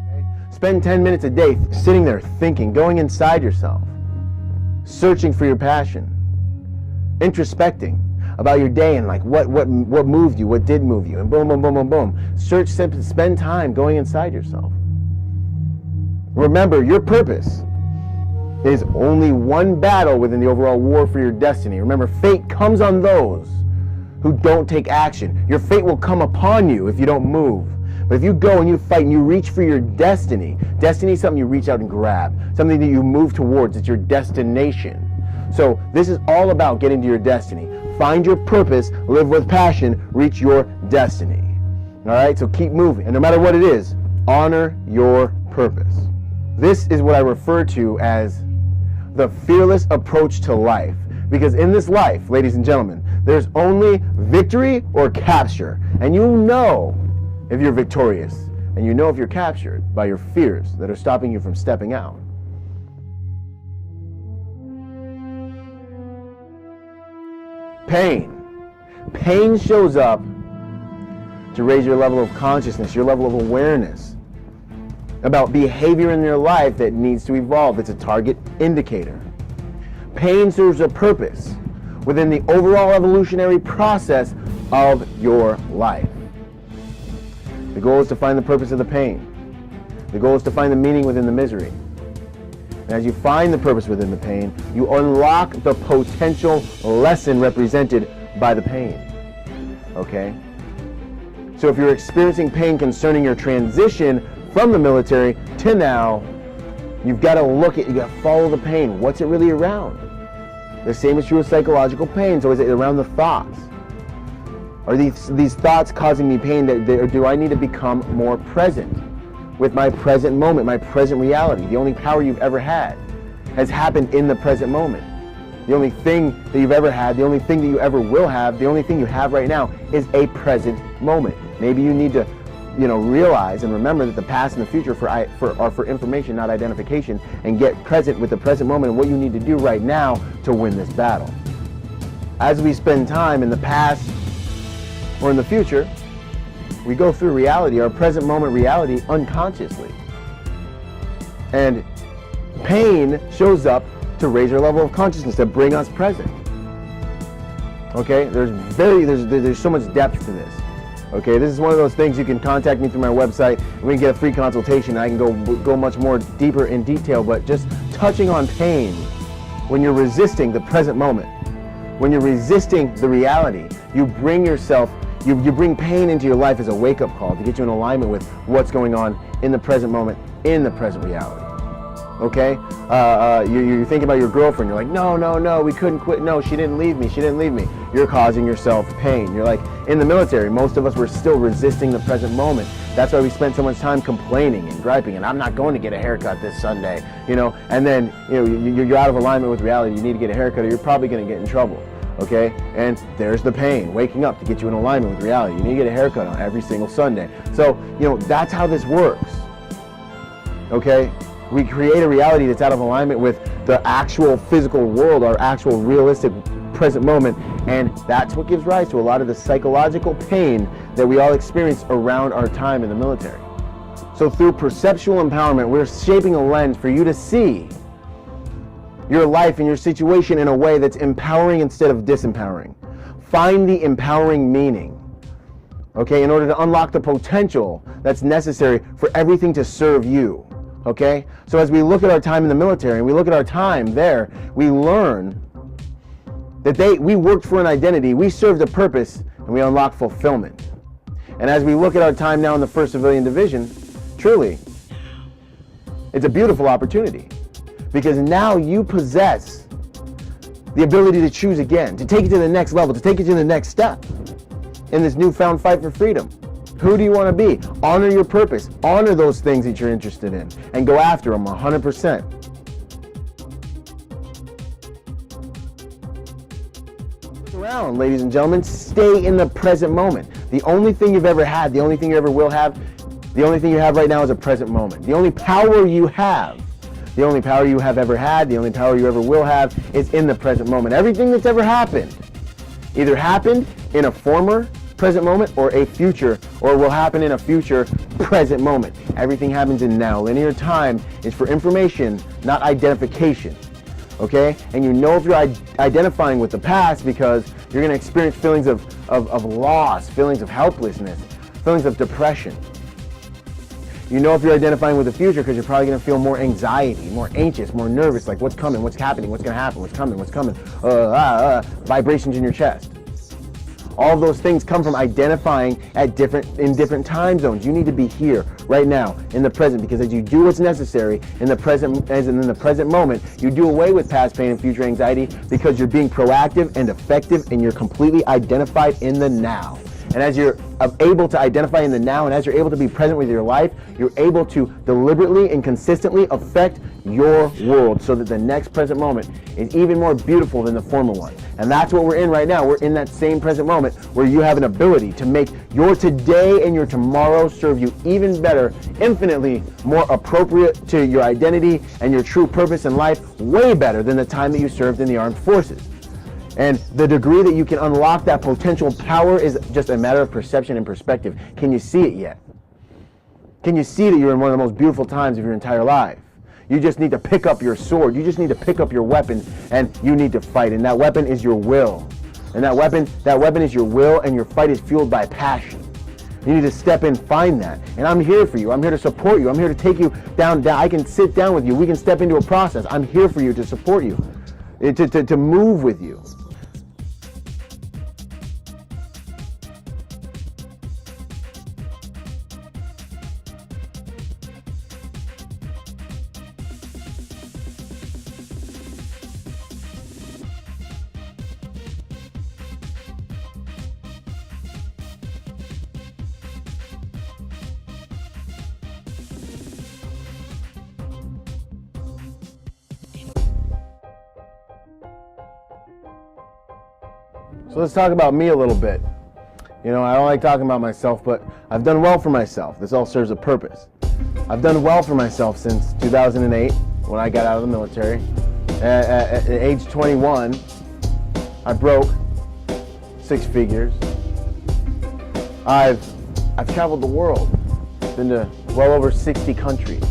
Okay? Spend 10 minutes a day sitting there thinking, going inside yourself, searching for your passion, introspecting about your day and like what moved you, what did move you, and boom, boom, boom, boom, boom. Spend time going inside yourself. Remember, your purpose is only one battle within the overall war for your destiny. Remember, fate comes on those who don't take action. Your fate will come upon you if you don't move. But if you go and you fight and you reach for your destiny, destiny is something you reach out and grab, something that you move towards. It's your destination. So this is all about getting to your destiny. Find your purpose, live with passion, reach your destiny. All right, so keep moving. And no matter what it is, honor your purpose. This is what I refer to as the fearless approach to life. Because in this life, ladies and gentlemen, there's only victory or capture. And you know if you're victorious, and you know if you're captured by your fears that are stopping you from stepping out. Pain. Pain shows up to raise your level of consciousness, your level of awareness about behavior in your life that needs to evolve. It's a target indicator. Pain serves a purpose within the overall evolutionary process of your life. The goal is to find the purpose of the pain. The goal is to find the meaning within the misery. And as you find the purpose within the pain, you unlock the potential lesson represented by the pain. Okay? So if you're experiencing pain concerning your transition from the military to now, you've got to you got to follow the pain. What's it really around? The same is true with psychological pain. So is it around the thoughts? Are these thoughts causing me pain, or do I need to become more present with my present moment, my present reality? The only power you've ever had has happened in the present moment. The only thing that you've ever had, the only thing that you ever will have, the only thing you have right now is a present moment. Maybe you need to, realize and remember that the past and the future are for information, not identification, and get present with the present moment and what you need to do right now to win this battle. As we spend time in the past or in the future, we go through reality, our present moment reality, unconsciously. And pain shows up to raise our level of consciousness, to bring us present. Okay, there's so much depth to this. Okay, this is one of those things you can contact me through my website and we can get a free consultation. I can go much more deeper in detail, but just touching on pain, when you're resisting the present moment, when you're resisting the reality, you bring yourself, you bring pain into your life as a wake-up call to get you in alignment with what's going on in the present moment, in the present reality. Okay? You're thinking about your girlfriend. You're like, no, we couldn't quit. No, she didn't leave me. You're causing yourself pain. You're like, in the military, most of us were still resisting the present moment. That's why we spent so much time complaining and griping, and I'm not going to get a haircut this Sunday, and then, you're out of alignment with reality. You need to get a haircut or you're probably going to get in trouble. Okay? And there's the pain, waking up to get you in alignment with reality. You need to get a haircut on every single Sunday. So, that's how this works. Okay? We create a reality that's out of alignment with the actual physical world, our actual realistic present moment, and that's what gives rise to a lot of the psychological pain that we all experience around our time in the military. So through perceptual empowerment, we're shaping a lens for you to see your life and your situation in a way that's empowering instead of disempowering. Find the empowering meaning, okay, in order to unlock the potential that's necessary for everything to serve you. Okay? So as we look at our time in the military and we look at our time there, we learn that we worked for an identity, we served a purpose, and we unlocked fulfillment. And as we look at our time now in the 1st Civilian Division, truly, it's a beautiful opportunity. because now you possess the ability to choose again, to take it to the next level, to take it to the next step in this newfound fight for freedom. Who do you want to be? Honor your purpose. Honor those things that you're interested in and go after them 100%. Around, ladies and gentlemen, stay in the present moment. The only thing you've ever had, the only thing you ever will have, the only thing you have right now is a present moment. The only power you have, the only power you have ever had, the only power you ever will have is in the present moment. Everything that's ever happened either happened in a former present moment or a future, or will happen in a future present moment. Everything happens in now. Linear time is for information, not identification. Okay? And you know if you're identifying with the past because you're going to experience feelings of loss, feelings of helplessness, feelings of depression. You know if you're identifying with the future because you're probably going to feel more anxiety, more anxious, more nervous, like what's coming, what's happening, what's going to happen, what's coming, vibrations in your chest. All of those things come from identifying in different time zones. You need to be here, right now, in the present, because as you do what's necessary in the present moment, you do away with past pain and future anxiety because you're being proactive and effective and you're completely identified in the now. And as you're able to identify in the now and as you're able to be present with your life, you're able to deliberately and consistently affect your world so that the next present moment is even more beautiful than the former one. And that's what we're in right now. We're in that same present moment where you have an ability to make your today and your tomorrow serve you even better, infinitely more appropriate to your identity and your true purpose in life, way better than the time that you served in the armed forces. And the degree that you can unlock that potential power is just a matter of perception and perspective. Can you see it yet? Can you see that you're in one of the most beautiful times of your entire life? You just need to pick up your sword. You just need to pick up your weapon and you need to fight. And that weapon is your will. And that weapon is your will, and your fight is fueled by passion. You need to step in, find that. And I'm here for you. I'm here to support you. I'm here to take you down. I can sit down with you. We can step into a process. I'm here for you to support you, to move with you. So let's talk about me a little bit. You know, I don't like talking about myself, but I've done well for myself. This all serves a purpose. I've done well for myself since 2008 when I got out of the military. At age 21, I broke 6 figures. I've traveled the world, been to well over 60 countries.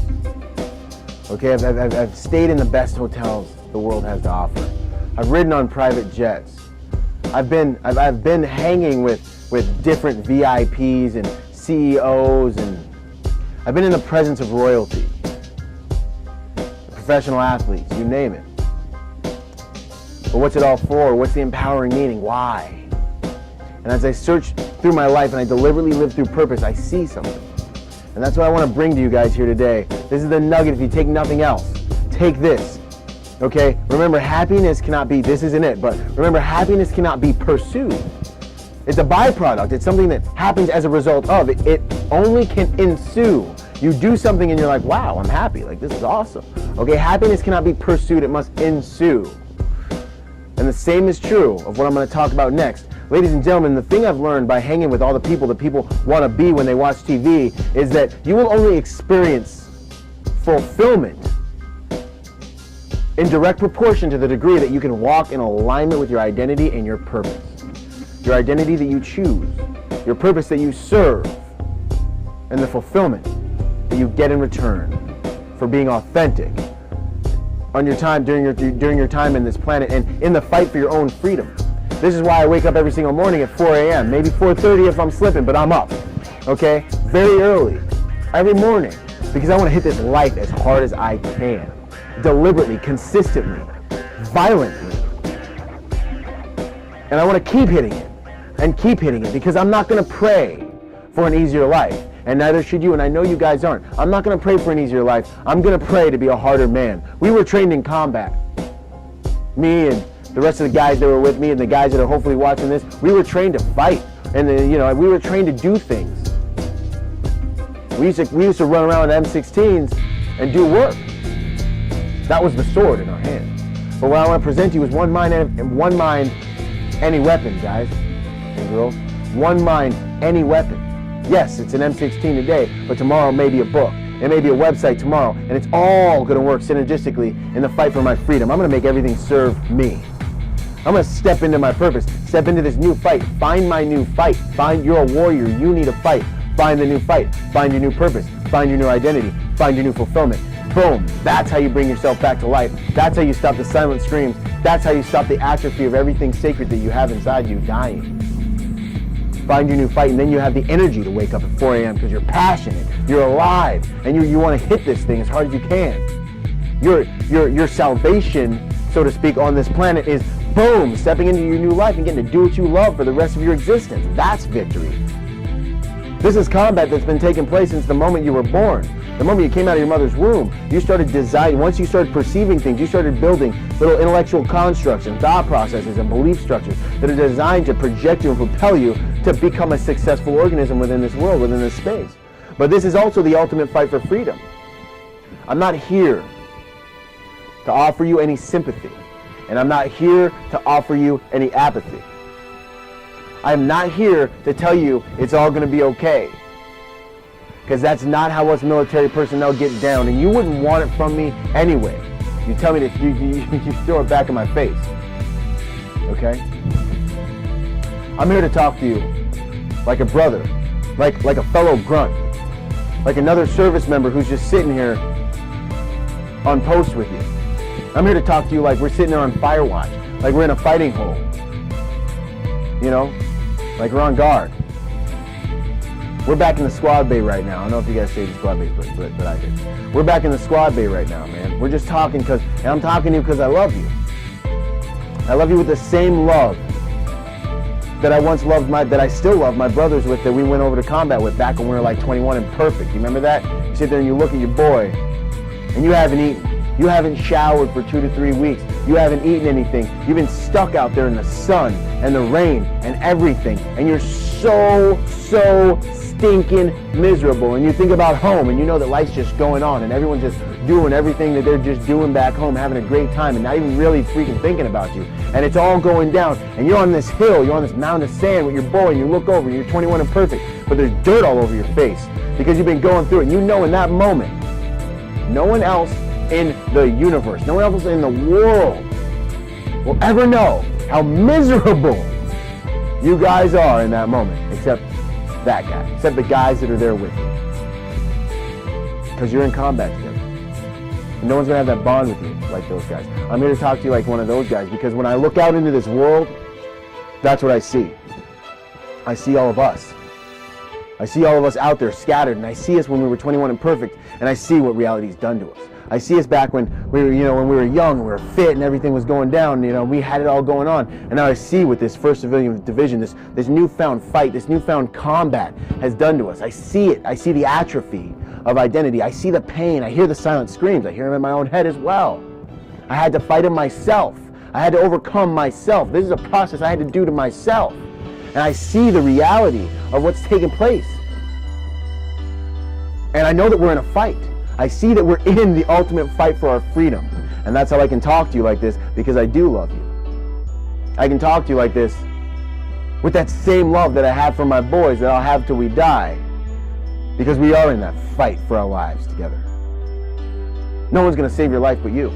Okay, I've stayed in the best hotels the world has to offer. I've ridden on private jets. I've been hanging with different VIPs and CEOs, and I've been in the presence of royalty, professional athletes, you name it. But what's it all for? What's the empowering meaning? Why? And as I search through my life and I deliberately live through purpose, I see something. And that's what I want to bring to you guys here today. This is the nugget. If you take nothing else, take this. Okay, remember, happiness cannot be, this isn't it, but remember, happiness cannot be pursued. It's a byproduct. It's something that happens as a result of. It only can ensue. You do something and you're like, wow, I'm happy. Like, this is awesome. Okay, happiness cannot be pursued. It must ensue. And the same is true of what I'm going to talk about next. Ladies and gentlemen, the thing I've learned by hanging with all the people that people want to be when they watch TV is that you will only experience fulfillment in direct proportion to the degree that you can walk in alignment with your identity and your purpose. Your identity that you choose, your purpose that you serve, and the fulfillment that you get in return for being authentic on your time during your time in this planet and in the fight for your own freedom. This is why I wake up every single morning at 4 a.m., maybe 4:30 if I'm slipping, but I'm up, okay? Very early, every morning, because I want to hit this life as hard as I can. Deliberately, consistently, violently. And I want to keep hitting it and keep hitting it because I'm not going to pray for an easier life. and neither should you, and I know you guys aren't. I'm not going to pray for an easier life. I'm going to pray to be a harder man. We were trained in combat. Me and the rest of the guys that were with me and the guys that are hopefully watching this, we were trained to fight, and we were trained to do things. We used to run around with M16s and do work. That was the sword in our hand. But what I want to present to you is one mind, any weapon, guys and girls. One mind, any weapon. Yes, it's an M16 today, but tomorrow may be a book. It may be a website tomorrow, and it's all going to work synergistically in the fight for my freedom. I'm going to make everything serve me. I'm going to step into my purpose, step into this new fight, find my new fight. You're a warrior, you need a fight. Find the new fight, find your new purpose, find your new identity, find your new fulfillment. Boom, that's how you bring yourself back to life. That's how you stop the silent screams. That's how you stop the atrophy of everything sacred that you have inside you dying. Find your new fight, and then you have the energy to wake up at 4 a.m. because you're passionate, you're alive, and you want to hit this thing as hard as you can. Your salvation, so to speak, on this planet is, boom, stepping into your new life and getting to do what you love for the rest of your existence. That's victory. This is combat that's been taking place since the moment you were born. The moment you came out of your mother's womb, you started designing. Once you started perceiving things, you started building little intellectual constructs and thought processes and belief structures that are designed to project you and propel you to become a successful organism within this world, within this space. But this is also the ultimate fight for freedom. I'm not here to offer you any sympathy, and I'm not here to offer you any apathy. I'm not here to tell you it's all going to be okay, because that's not how us military personnel get down, and you wouldn't want it from me anyway. You tell me that you throw it back in my face, okay? I'm here to talk to you like a brother, like a fellow grunt, like another service member who's just sitting here on post with you. I'm here to talk to you like we're sitting there on fire watch, like we're in a fighting hole, like we're on guard. We're back in the squad bay right now. I don't know if you guys say the squad bay, but I did. We're back in the squad bay right now, man. We're just talking and I'm talking to you because I love you. I love you with the same love that I once loved that I still love my brothers with, that we went over to combat with back when we were like 21 and perfect. You remember that? You sit there and you look at your boy and you haven't eaten. You haven't showered for 2 to 3 weeks. You haven't eaten anything. You've been stuck out there in the sun and the rain and everything. And you're so stinking miserable. And you think about home and you know that life's just going on and everyone's just doing everything that they're just doing back home, having a great time and not even really freaking thinking about you. And it's all going down. And you're on this hill, you're on this mountain of sand with your boy, and you look over and you're 21 and perfect. But there's dirt all over your face because you've been going through it. And you know in that moment, no one else in the universe, no one else in the world will ever know how miserable you guys are in that moment, except that guy, except the guys that are there with you. Because you're in combat together. And no one's going to have that bond with you like those guys. I'm here to talk to you like one of those guys, because when I look out into this world, that's what I see. I see all of us. I see all of us out there scattered, and I see us when we were 21 and perfect, and I see what reality's done to us. I see us back when we were, when we were young, and we were fit, and everything was going down. We had it all going on. And now I see what this 1st Civilian Division, this newfound fight, this newfound combat has done to us. I see it. I see the atrophy of identity. I see the pain. I hear the silent screams. I hear them in my own head as well. I had to fight them myself. I had to overcome myself. This is a process I had to do to myself. And I see the reality of what's taking place. And I know that we're in a fight. I see that we're in the ultimate fight for our freedom. And that's how I can talk to you like this, because I do love you. I can talk to you like this with that same love that I have for my boys, that I'll have till we die. Because we are in that fight for our lives together. No one's going to save your life but you.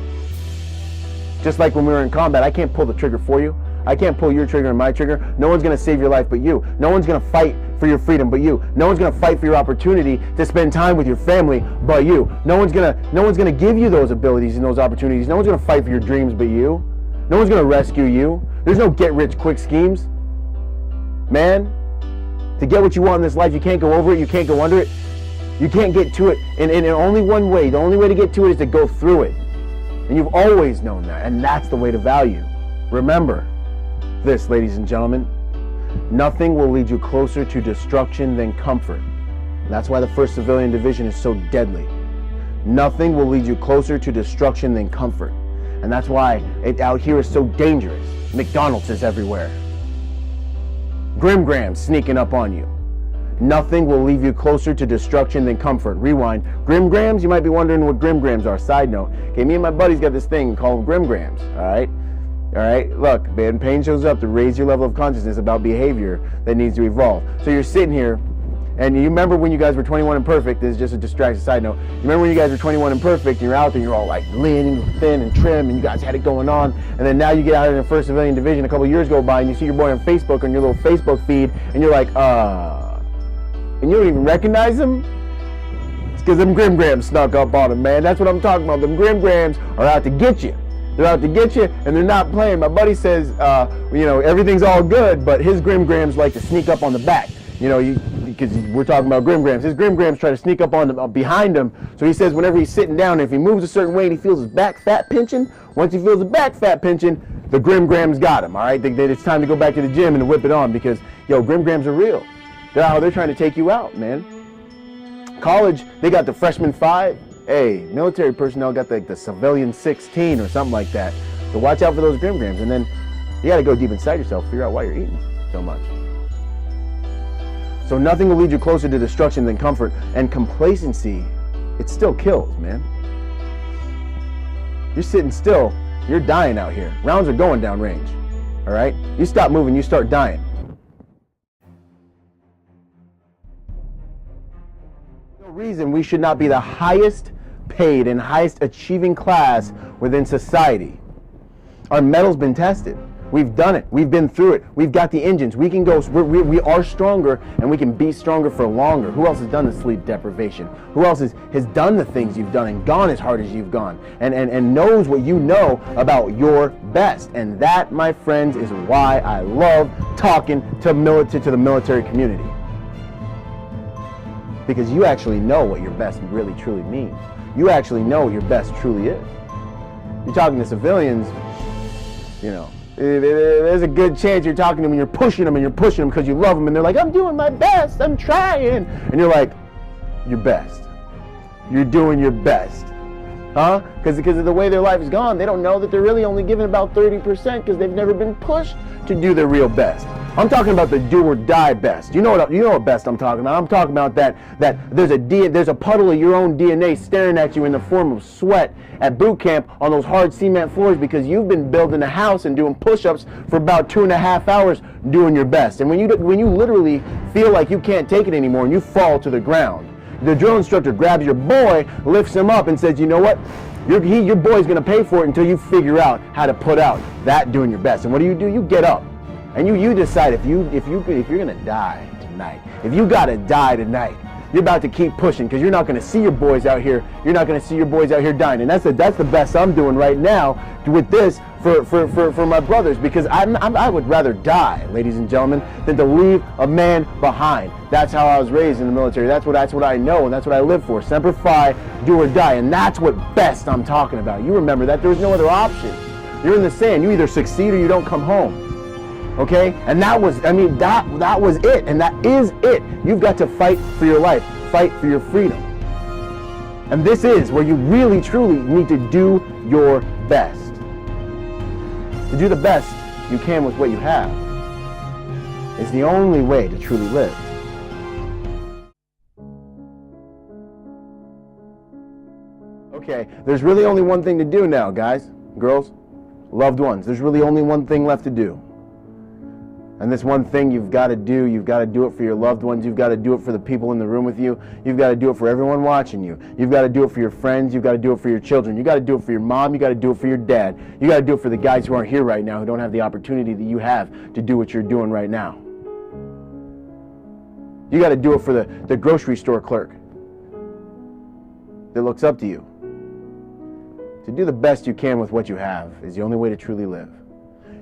Just like when we were in combat, I can't pull the trigger for you. I can't pull your trigger and my trigger. No one's going to save your life but you. No one's going to fight for your freedom but you. No one's going to fight for your opportunity to spend time with your family but you. No one's going to give you those abilities and those opportunities. No one's going to fight for your dreams but you. No one's going to rescue you. There's no get-rich-quick schemes. Man, to get what you want in this life, you can't go over it, you can't go under it. You can't get to it in only one way. The only way to get to it is to go through it. And you've always known that, and that's the way to value. Remember this, ladies and gentlemen. Nothing will lead you closer to destruction than comfort. That's why the 1st Civilian Division is so deadly. Nothing will lead you closer to destruction than comfort. And that's why it out here is so dangerous. McDonald's is everywhere. Grimgrams sneaking up on you. Nothing will leave you closer to destruction than comfort. Rewind. Grimgrams, you might be wondering what Grimgrams are. Side note. Okay, me and my buddies got this thing called Grimgrams, alright? Alright, look, man, pain shows up to raise your level of consciousness about behavior that needs to evolve. So you're sitting here, and you remember when you guys were 21 and perfect. This is just a distraction side note. You remember when you guys were 21 and perfect, and you're out there, you're all like lean and thin and trim, and you guys had it going on, and then now you get out in the 1st Civilian Division, a couple years go by, and you see your boy on Facebook, on your little Facebook feed, and you're like, and you don't even recognize him? It's because them Grimgrams snuck up on him, man. That's what I'm talking about. Them Grimgrams are out to get you. They're out to get you, and they're not playing. My buddy says, everything's all good, but his Grimgrams like to sneak up on the back. Because we're talking about Grimgrams. His Grimgrams try to sneak up on them, behind him. So he says whenever he's sitting down, if he moves a certain way and he feels his back fat pinching, once he feels the back fat pinching, the Grimgrams got him, all right? It's time to go back to the gym and whip it on because, Grimgrams are real. They're trying to take you out, man. College, they got the freshman 5. Hey, military personnel got the civilian 16 or something like that. So watch out for those Grimgrams. And then you got to go deep inside yourself, figure out why you're eating so much. So nothing will lead you closer to destruction than comfort. And complacency, it still kills, man. You're sitting still, you're dying out here. Rounds are going down range, all right? You stop moving, you start dying. No reason we should not be the highest paid and highest achieving class within society. Our metal's been tested. We've done it. We've been through it. We've got the engines. We can go. We are stronger, and we can be stronger for longer. Who else has done the sleep deprivation? Who else has done the things you've done and gone as hard as you've gone and knows what you know about your best? And that, my friends, is why I love talking to the military community. Because you actually know what your best really truly means. You actually know what your best truly is. You're talking to civilians, there's a good chance you're talking to them and you're pushing them because you love them and they're like, I'm doing my best, I'm trying. And you're like, your best. You're doing your best. Huh? Because of the way their life is gone, they don't know that they're really only giving about 30% because they've never been pushed to do their real best. I'm talking about the do or die best. You know what best I'm talking about. I'm talking about that there's a puddle of your own DNA staring at you in the form of sweat at boot camp on those hard cement floors because you've been building a house and doing push-ups for about 2.5 hours doing your best. And when you literally feel like you can't take it anymore and you fall to the ground, the drill instructor grabs your boy, lifts him up and says, you know what? Your boy's gonna pay for it until you figure out how to put out that doing your best. And what do? You get up. And you decide if you're gonna die tonight, if you gotta die tonight, you're about to keep pushing because you're not gonna see your boys out here. You're not gonna see your boys out here dying, and that's the best I'm doing right now with this for my brothers because I would rather die, ladies and gentlemen, than to leave a man behind. That's how I was raised in the military. That's what I know, and that's what I live for. Semper Fi, do or die, and that's what best I'm talking about. You remember that there was no other option. You're in the sand. You either succeed or you don't come home. Okay, and that was it, and that is it. You've got to fight for your life, fight for your freedom. And this is where you really, truly need to do your best. To do the best you can with what you have is the only way to truly live. Okay, there's really only one thing to do now, guys, girls, loved ones. There's really only one thing left to do. And this one thing you've got to do it for your loved ones, you've got to do it for the people in the room with you, you've got to do it for everyone watching you, you've got to do it for your friends, you've got to do it for your children, you've got to do it for your mom, you've got to do it for your dad, you got to do it for the guys who aren't here right now, who don't have the opportunity that you have to do what you're doing right now. You got to do it for the grocery store clerk that looks up to you. To do the best you can with what you have is the only way to truly live.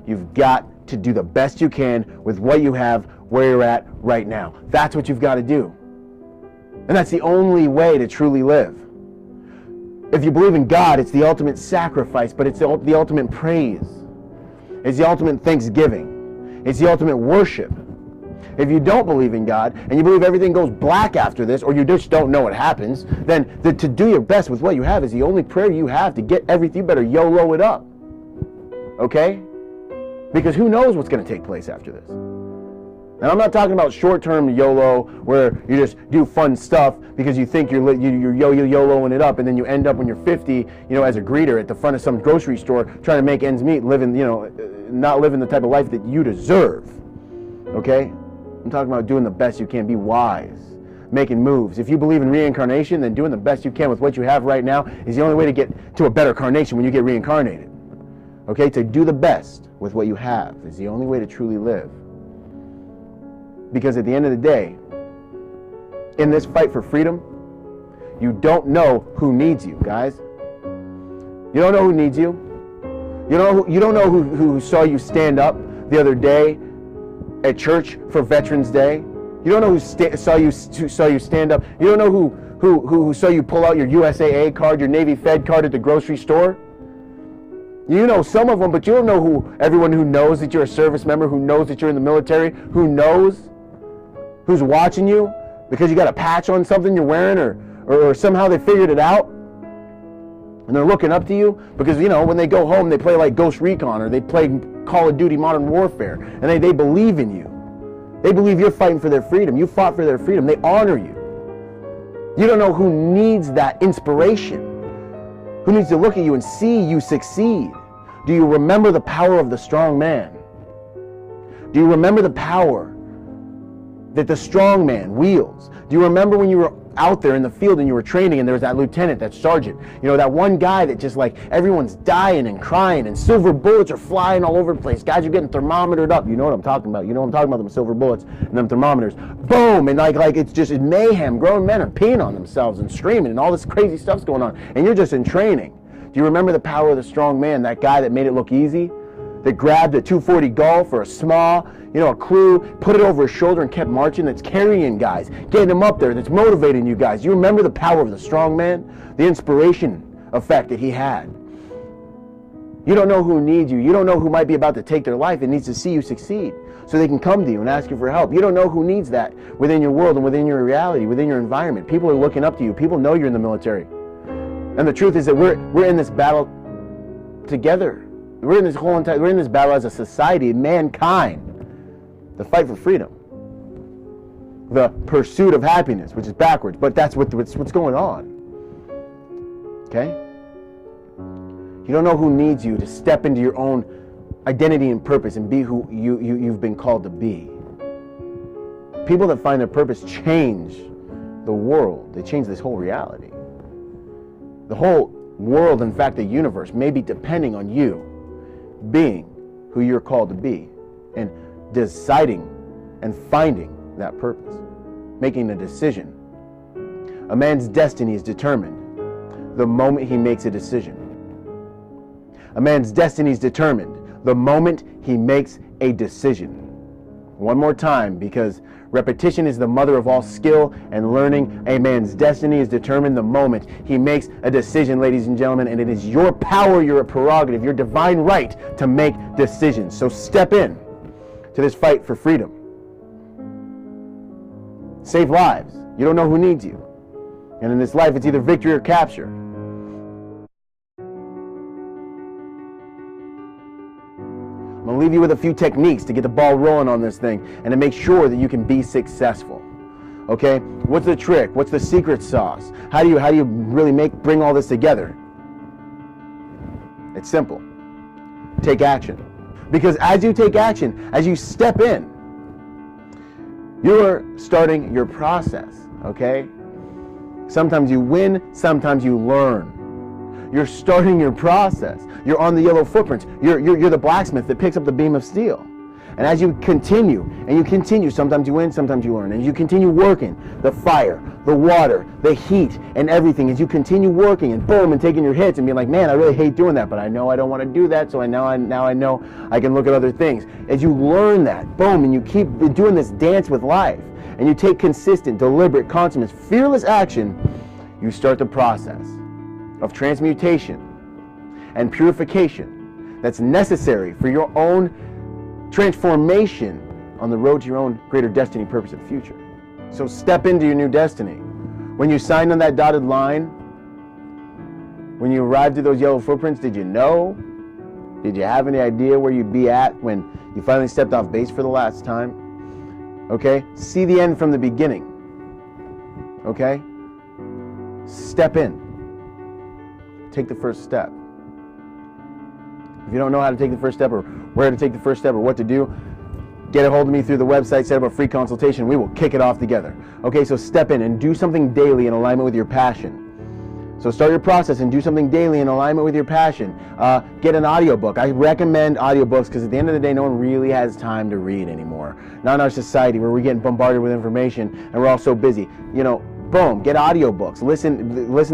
You've got to do the best you can with what you have, where you're at right now. That's what you've got to do. And that's the only way to truly live. If you believe in God, it's the ultimate sacrifice, but it's the ultimate praise. It's the ultimate thanksgiving. It's the ultimate worship. If you don't believe in God and you believe everything goes black after this, or you just don't know what happens, then to do your best with what you have is the only prayer you have to get everything. You better YOLO it up. Okay? Because who knows what's going to take place after this? And I'm not talking about short-term YOLO where you just do fun stuff because you think you're YOLOing it up, and then you end up when you're 50, as a greeter at the front of some grocery store trying to make ends meet, living, not living the type of life that you deserve. Okay? I'm talking about doing the best you can. Be wise. Making moves. If you believe in reincarnation, then doing the best you can with what you have right now is the only way to get to a better carnation when you get reincarnated. Okay? To do the best with what you have is the only way to truly live. Because at the end of the day, in this fight for freedom, you don't know who needs you, guys. You don't know who needs you. You don't know who saw you stand up the other day at church for Veterans Day. You don't know who saw you stand up. You don't know who saw you pull out your USAA card, your Navy Fed card at the grocery store. You know some of them, but you don't know everyone who knows that you're a service member, who knows that you're in the military, who knows who's watching you because you got a patch on something you're wearing, or somehow they figured it out and they're looking up to you because, when they go home, they play like Ghost Recon or they play Call of Duty Modern Warfare, and they believe in you. They believe you're fighting for their freedom. You fought for their freedom. They honor you. You don't know who needs that inspiration, who needs to look at you and see you succeed. Do you remember the power of the strong man? Do you remember the power that the strong man wields? Do you remember when you were out there in the field and you were training and there was that lieutenant, that sergeant, that one guy that just like everyone's dying and crying and silver bullets are flying all over the place. Guys are getting thermometered up. You know what I'm talking about. I'm talking about them silver bullets and them thermometers. Boom! And like it's just mayhem. Grown men are peeing on themselves and screaming and all this crazy stuff's going on. And you're just in training. Do you remember the power of the strong man? That guy that made it look easy? That grabbed a 240 Golf or a small, a clue, put it over his shoulder and kept marching, that's carrying guys, getting them up there, that's motivating you guys. You remember the power of the strong man? The inspiration effect that he had. You don't know who needs you. You don't know who might be about to take their life and needs to see you succeed so they can come to you and ask you for help. You don't know who needs that within your world and within your reality, within your environment. People are looking up to you. People know you're in the military. And the truth is that we're in this battle together. We're in this battle as a society, mankind. The fight for freedom. The pursuit of happiness, which is backwards, but that's what's going on. Okay? You don't know who needs you to step into your own identity and purpose and be who you've been called to be. People that find their purpose change the world. They change this whole reality. The whole world, in fact, the universe, may be depending on you being who you're called to be and deciding and finding that purpose, making a decision. A man's destiny is determined the moment he makes a decision. A man's destiny is determined the moment he makes a decision. One more time, because repetition is the mother of all skill and learning. A man's destiny is determined the moment he makes a decision, ladies and gentlemen, and it is your power, your prerogative, your divine right to make decisions. So step in to this fight for freedom. Save lives. You don't know who needs you. And in this life, it's either victory or capture. I'm going to leave you with a few techniques to get the ball rolling on this thing and to make sure that you can be successful. Okay? What's the trick? What's the secret sauce? How do you really bring all this together? It's simple. Take action. Because as you take action, as you step in, you're starting your process. Okay? Sometimes you win, sometimes you learn. You're starting your process. You're on the yellow footprints. You're the blacksmith that picks up the beam of steel. And as you continue, sometimes you win, sometimes you learn. And you continue working the fire, the water, the heat, and everything. As you continue working and boom, and taking your hits and being like, man, I really hate doing that, but I know I don't want to do that, so now I know I can look at other things. As you learn that, boom, and you keep doing this dance with life, and you take consistent, deliberate, consummate, fearless action, you start the process of transmutation and purification that's necessary for your own transformation on the road to your own greater destiny, purpose, and future. So step into your new destiny. When you signed on that dotted line, when you arrived at those yellow footprints, did you know? Did you have any idea where you'd be at when you finally stepped off base for the last time? Okay? See the end from the beginning. Okay? Step in. Take the first step. If you don't know how to take the first step or where to take the first step or what to do, get a hold of me through the website, set up a free consultation. We will kick it off together. Okay, so step in and do something daily in alignment with your passion. So start your process and do something daily in alignment with your passion. Get an audiobook. I recommend audiobooks because at the end of the day, no one really has time to read anymore. Not in our society where we're getting bombarded with information and we're all so busy. You know, boom, get audiobooks. Listen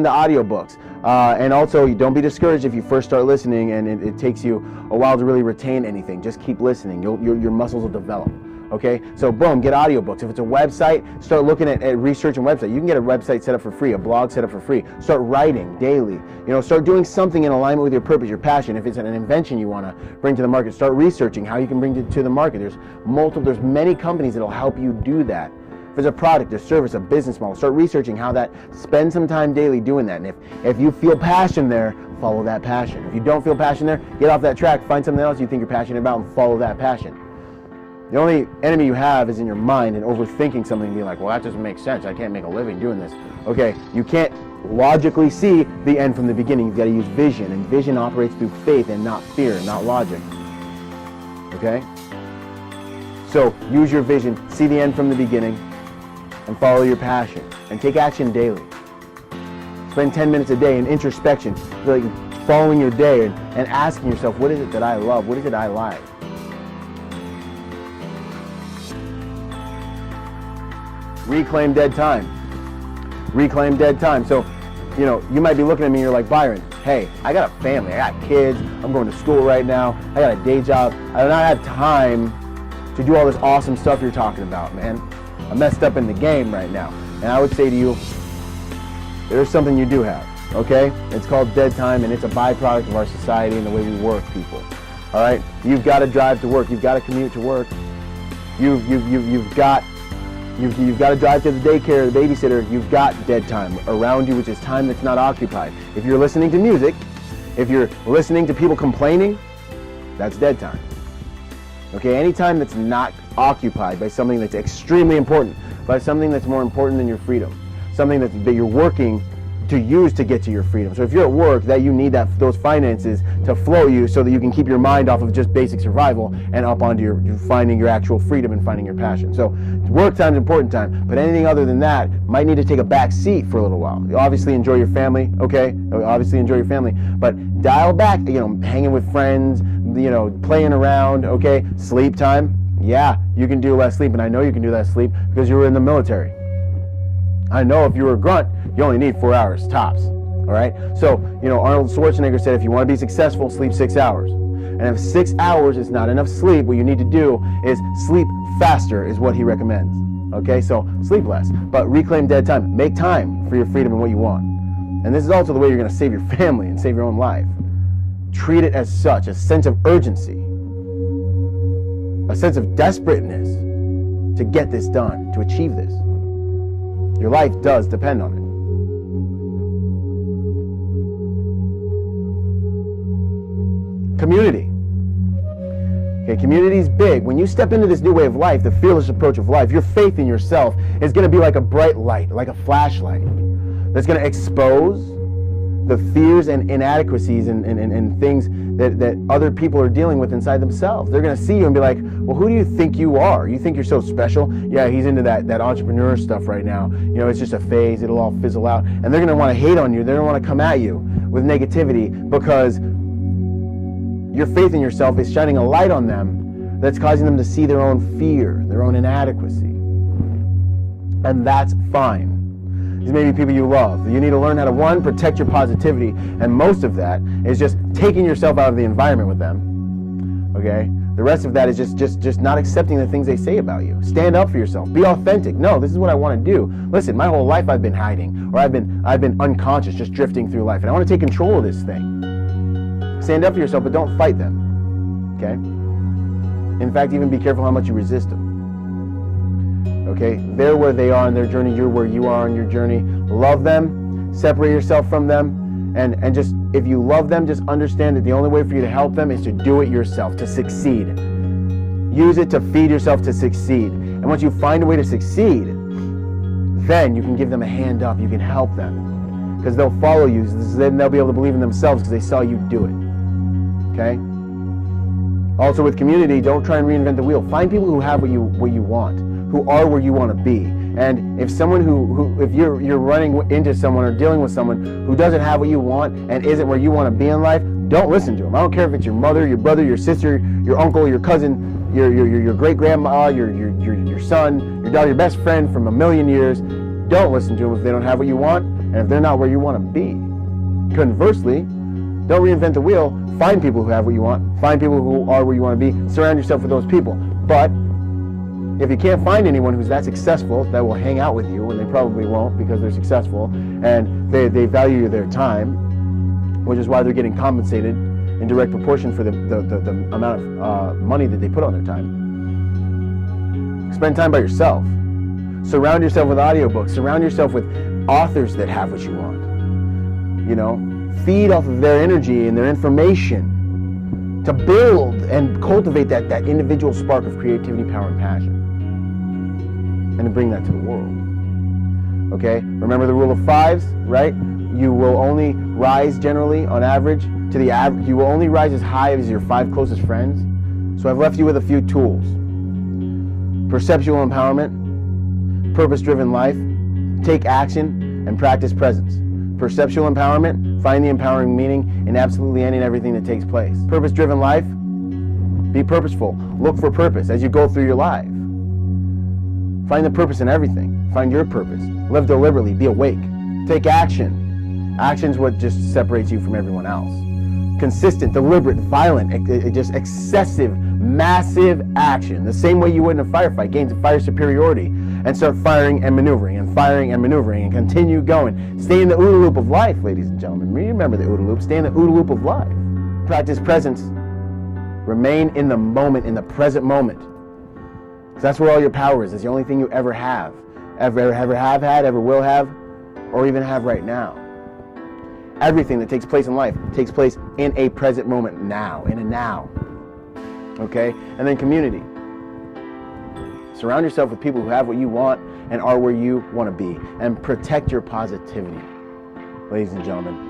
to audiobooks. And also, don't be discouraged if you first start listening and it takes you a while to really retain anything. Just keep listening. Your muscles will develop. Okay, so boom, get audiobooks. If it's a website, start looking at researching website. You can get a website set up for free, a blog set up for free. Start writing daily. You know, start doing something in alignment with your purpose, your passion. If it's an invention you want to bring to the market, start researching how you can bring it to the market. There's many companies that'll help you do that. If it's a product, a service, a business model, start researching how that. Spend some time daily doing that. And if you feel passion there, follow that passion. If you don't feel passion there, get off that track. Find something else you think you're passionate about and follow that passion. The only enemy you have is in your mind and overthinking something and being like, well, that doesn't make sense. I can't make a living doing this. Okay, you can't logically see the end from the beginning. You've got to use vision, and vision operates through faith and not fear, not logic. Okay? So use your vision, see the end from the beginning, and follow your passion. And take action daily. Spend 10 minutes a day in introspection, like following your day and asking yourself, what is it that I love? What is it I like? Reclaim dead time. Reclaim dead time. So, you know, you might be looking at me and you're like, Byron, hey, I got a family. I got kids. I'm going to school right now. I got a day job. I do not have time to do all this awesome stuff you're talking about, man. I'm messed up in the game right now. And I would say to you, there's something you do have, okay? It's called dead time, and it's a byproduct of our society and the way we work, people. All right? You've got to drive to work. You've got to commute to work. You've got to drive to the daycare, the babysitter. You've got dead time around you, which is time that's not occupied. If you're listening to music, if you're listening to people complaining, that's dead time. Okay, any time that's not occupied by something that's extremely important, by something that's more important than your freedom, something that you're working to use to get to your freedom. So if you're at work, that you need those finances to flow you so that you can keep your mind off of just basic survival and up onto your finding your actual freedom and finding your passion. So work time's important time, but anything other than that might need to take a back seat for a little while. You obviously enjoy your family, okay? Obviously enjoy your family, but dial back, you know, hanging with friends, you know, playing around, okay? Sleep time, yeah, you can do less sleep, and I know you can do less sleep because you were in the military. I know if you were a grunt, you only need 4 hours tops, all right? So, you know, Arnold Schwarzenegger said if you want to be successful, sleep 6 hours. And if 6 hours is not enough sleep, what you need to do is sleep faster is what he recommends, okay? So sleep less, but reclaim dead time. Make time for your freedom and what you want. And this is also the way you're going to save your family and save your own life. Treat it as such, a sense of urgency, a sense of desperateness to get this done, to achieve this. Your life does depend on it. Community. Okay, community is big. When you step into this new way of life, the fearless approach of life, your faith in yourself is going to be like a bright light, like a flashlight that's going to expose the fears and inadequacies and things that other people are dealing with inside themselves. They're going to see you and be like, well, who do you think you are? You think you're so special? Yeah, he's into that entrepreneur stuff right now. You know, it's just a phase. It'll all fizzle out. And they're going to want to hate on you. They're going to want to come at you with negativity because your faith in yourself is shining a light on them that's causing them to see their own fear, their own inadequacy. And that's fine. These may be people you love. You need to learn how to, one, protect your positivity, and most of that is just taking yourself out of the environment with them, okay? The rest of that is just not accepting the things they say about you. Stand up for yourself. Be authentic. No, this is what I want to do. Listen, my whole life I've been hiding, or I've been unconscious, just drifting through life, and I want to take control of this thing. Stand up for yourself, but don't fight them, okay? In fact, even be careful how much you resist them. Okay? They're where they are on their journey. You're where you are on your journey. Love them. Separate yourself from them. And just, if you love them, just understand that the only way for you to help them is to do it yourself, to succeed. Use it to feed yourself to succeed. And once you find a way to succeed, then you can give them a hand up. You can help them. Because they'll follow you. Then they'll be able to believe in themselves because they saw you do it. Okay? Also with community, don't try and reinvent the wheel. Find people who have what you want, who are where you want to be. And if someone if you're running into someone or dealing with someone who doesn't have what you want and isn't where you want to be in life, don't listen to them. I don't care if it's your mother, your brother, your sister, your uncle, your cousin, your great grandma, your son, your daughter, your best friend from a million years. Don't listen to them if they don't have what you want and if they're not where you want to be. Conversely, don't reinvent the wheel. Find people who have what you want. Find people who are where you want to be. Surround yourself with those people. But if you can't find anyone who's that successful that will hang out with you, and they probably won't because they're successful and they value their time, which is why they're getting compensated in direct proportion for the amount of money that they put on their time. Spend time by yourself. Surround yourself with audiobooks. Surround yourself with authors that have what you want. You know, feed off of their energy and their information to build and cultivate that individual spark of creativity, power, and passion. And to bring that to the world. Okay? Remember the rule of fives, right? You will only rise generally, on average, you will only rise as high as your 5 closest friends. So I've left you with a few tools. Perceptual empowerment, purpose-driven life, take action, and practice presence. Perceptual empowerment, find the empowering meaning in absolutely any and everything that takes place. Purpose-driven life, be purposeful. Look for purpose as you go through your life. Find the purpose in everything. Find your purpose. Live deliberately. Be awake. Take action. Action's what just separates you from everyone else. Consistent, deliberate, violent, just excessive, massive action. The same way you would in a firefight. Gains fire superiority and start firing and maneuvering and continue going. Stay in the OODA loop of life, ladies and gentlemen. Remember the OODA loop. Stay in the OODA loop of life. Practice presence. Remain in the moment, in the present moment. That's where all your power is. It's the only thing you ever have. Ever have had, ever will have, or even have right now. Everything that takes place in life takes place in a present moment now, in a now. Okay? And then community. Surround yourself with people who have what you want and are where you want to be. And protect your positivity, ladies and gentlemen.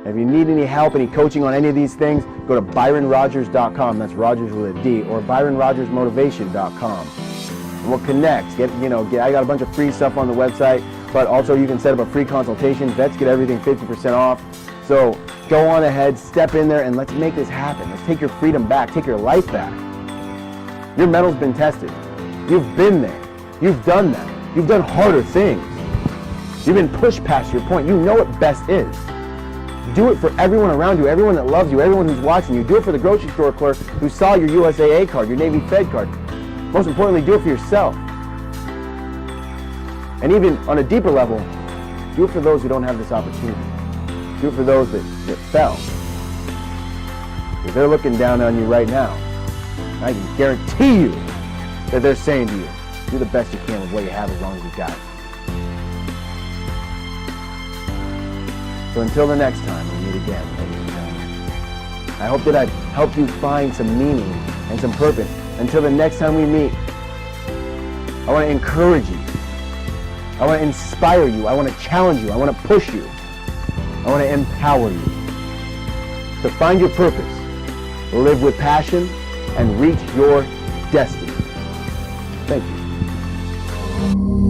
If you need any help, any coaching on any of these things, go to ByronRogers.com. That's Rogers with a D, or ByronRogersMotivation.com. And we'll connect. I got a bunch of free stuff on the website, but also you can set up a free consultation. Vets get everything 50% off. So go on ahead, step in there, and let's make this happen. Let's take your freedom back. Take your life back. Your metal's been tested. You've been there. You've done that. You've done harder things. You've been pushed past your point. You know what best is. Do it for everyone around you, everyone that loves you, everyone who's watching you. Do it for the grocery store clerk who saw your USAA card, your Navy Fed card. Most importantly, do it for yourself. And even on a deeper level, do it for those who don't have this opportunity. Do it for those that fell. Because they're looking down on you right now. I can guarantee you that they're saying to you, do the best you can with what you have as long as you got it. So until the next time we meet again, ladies and gentlemen, I hope that I've helped you find some meaning and some purpose. Until the next time we meet, I want to encourage you. I want to inspire you. I want to challenge you. I want to push you. I want to empower you to find your purpose, live with passion, and reach your destiny. Thank you.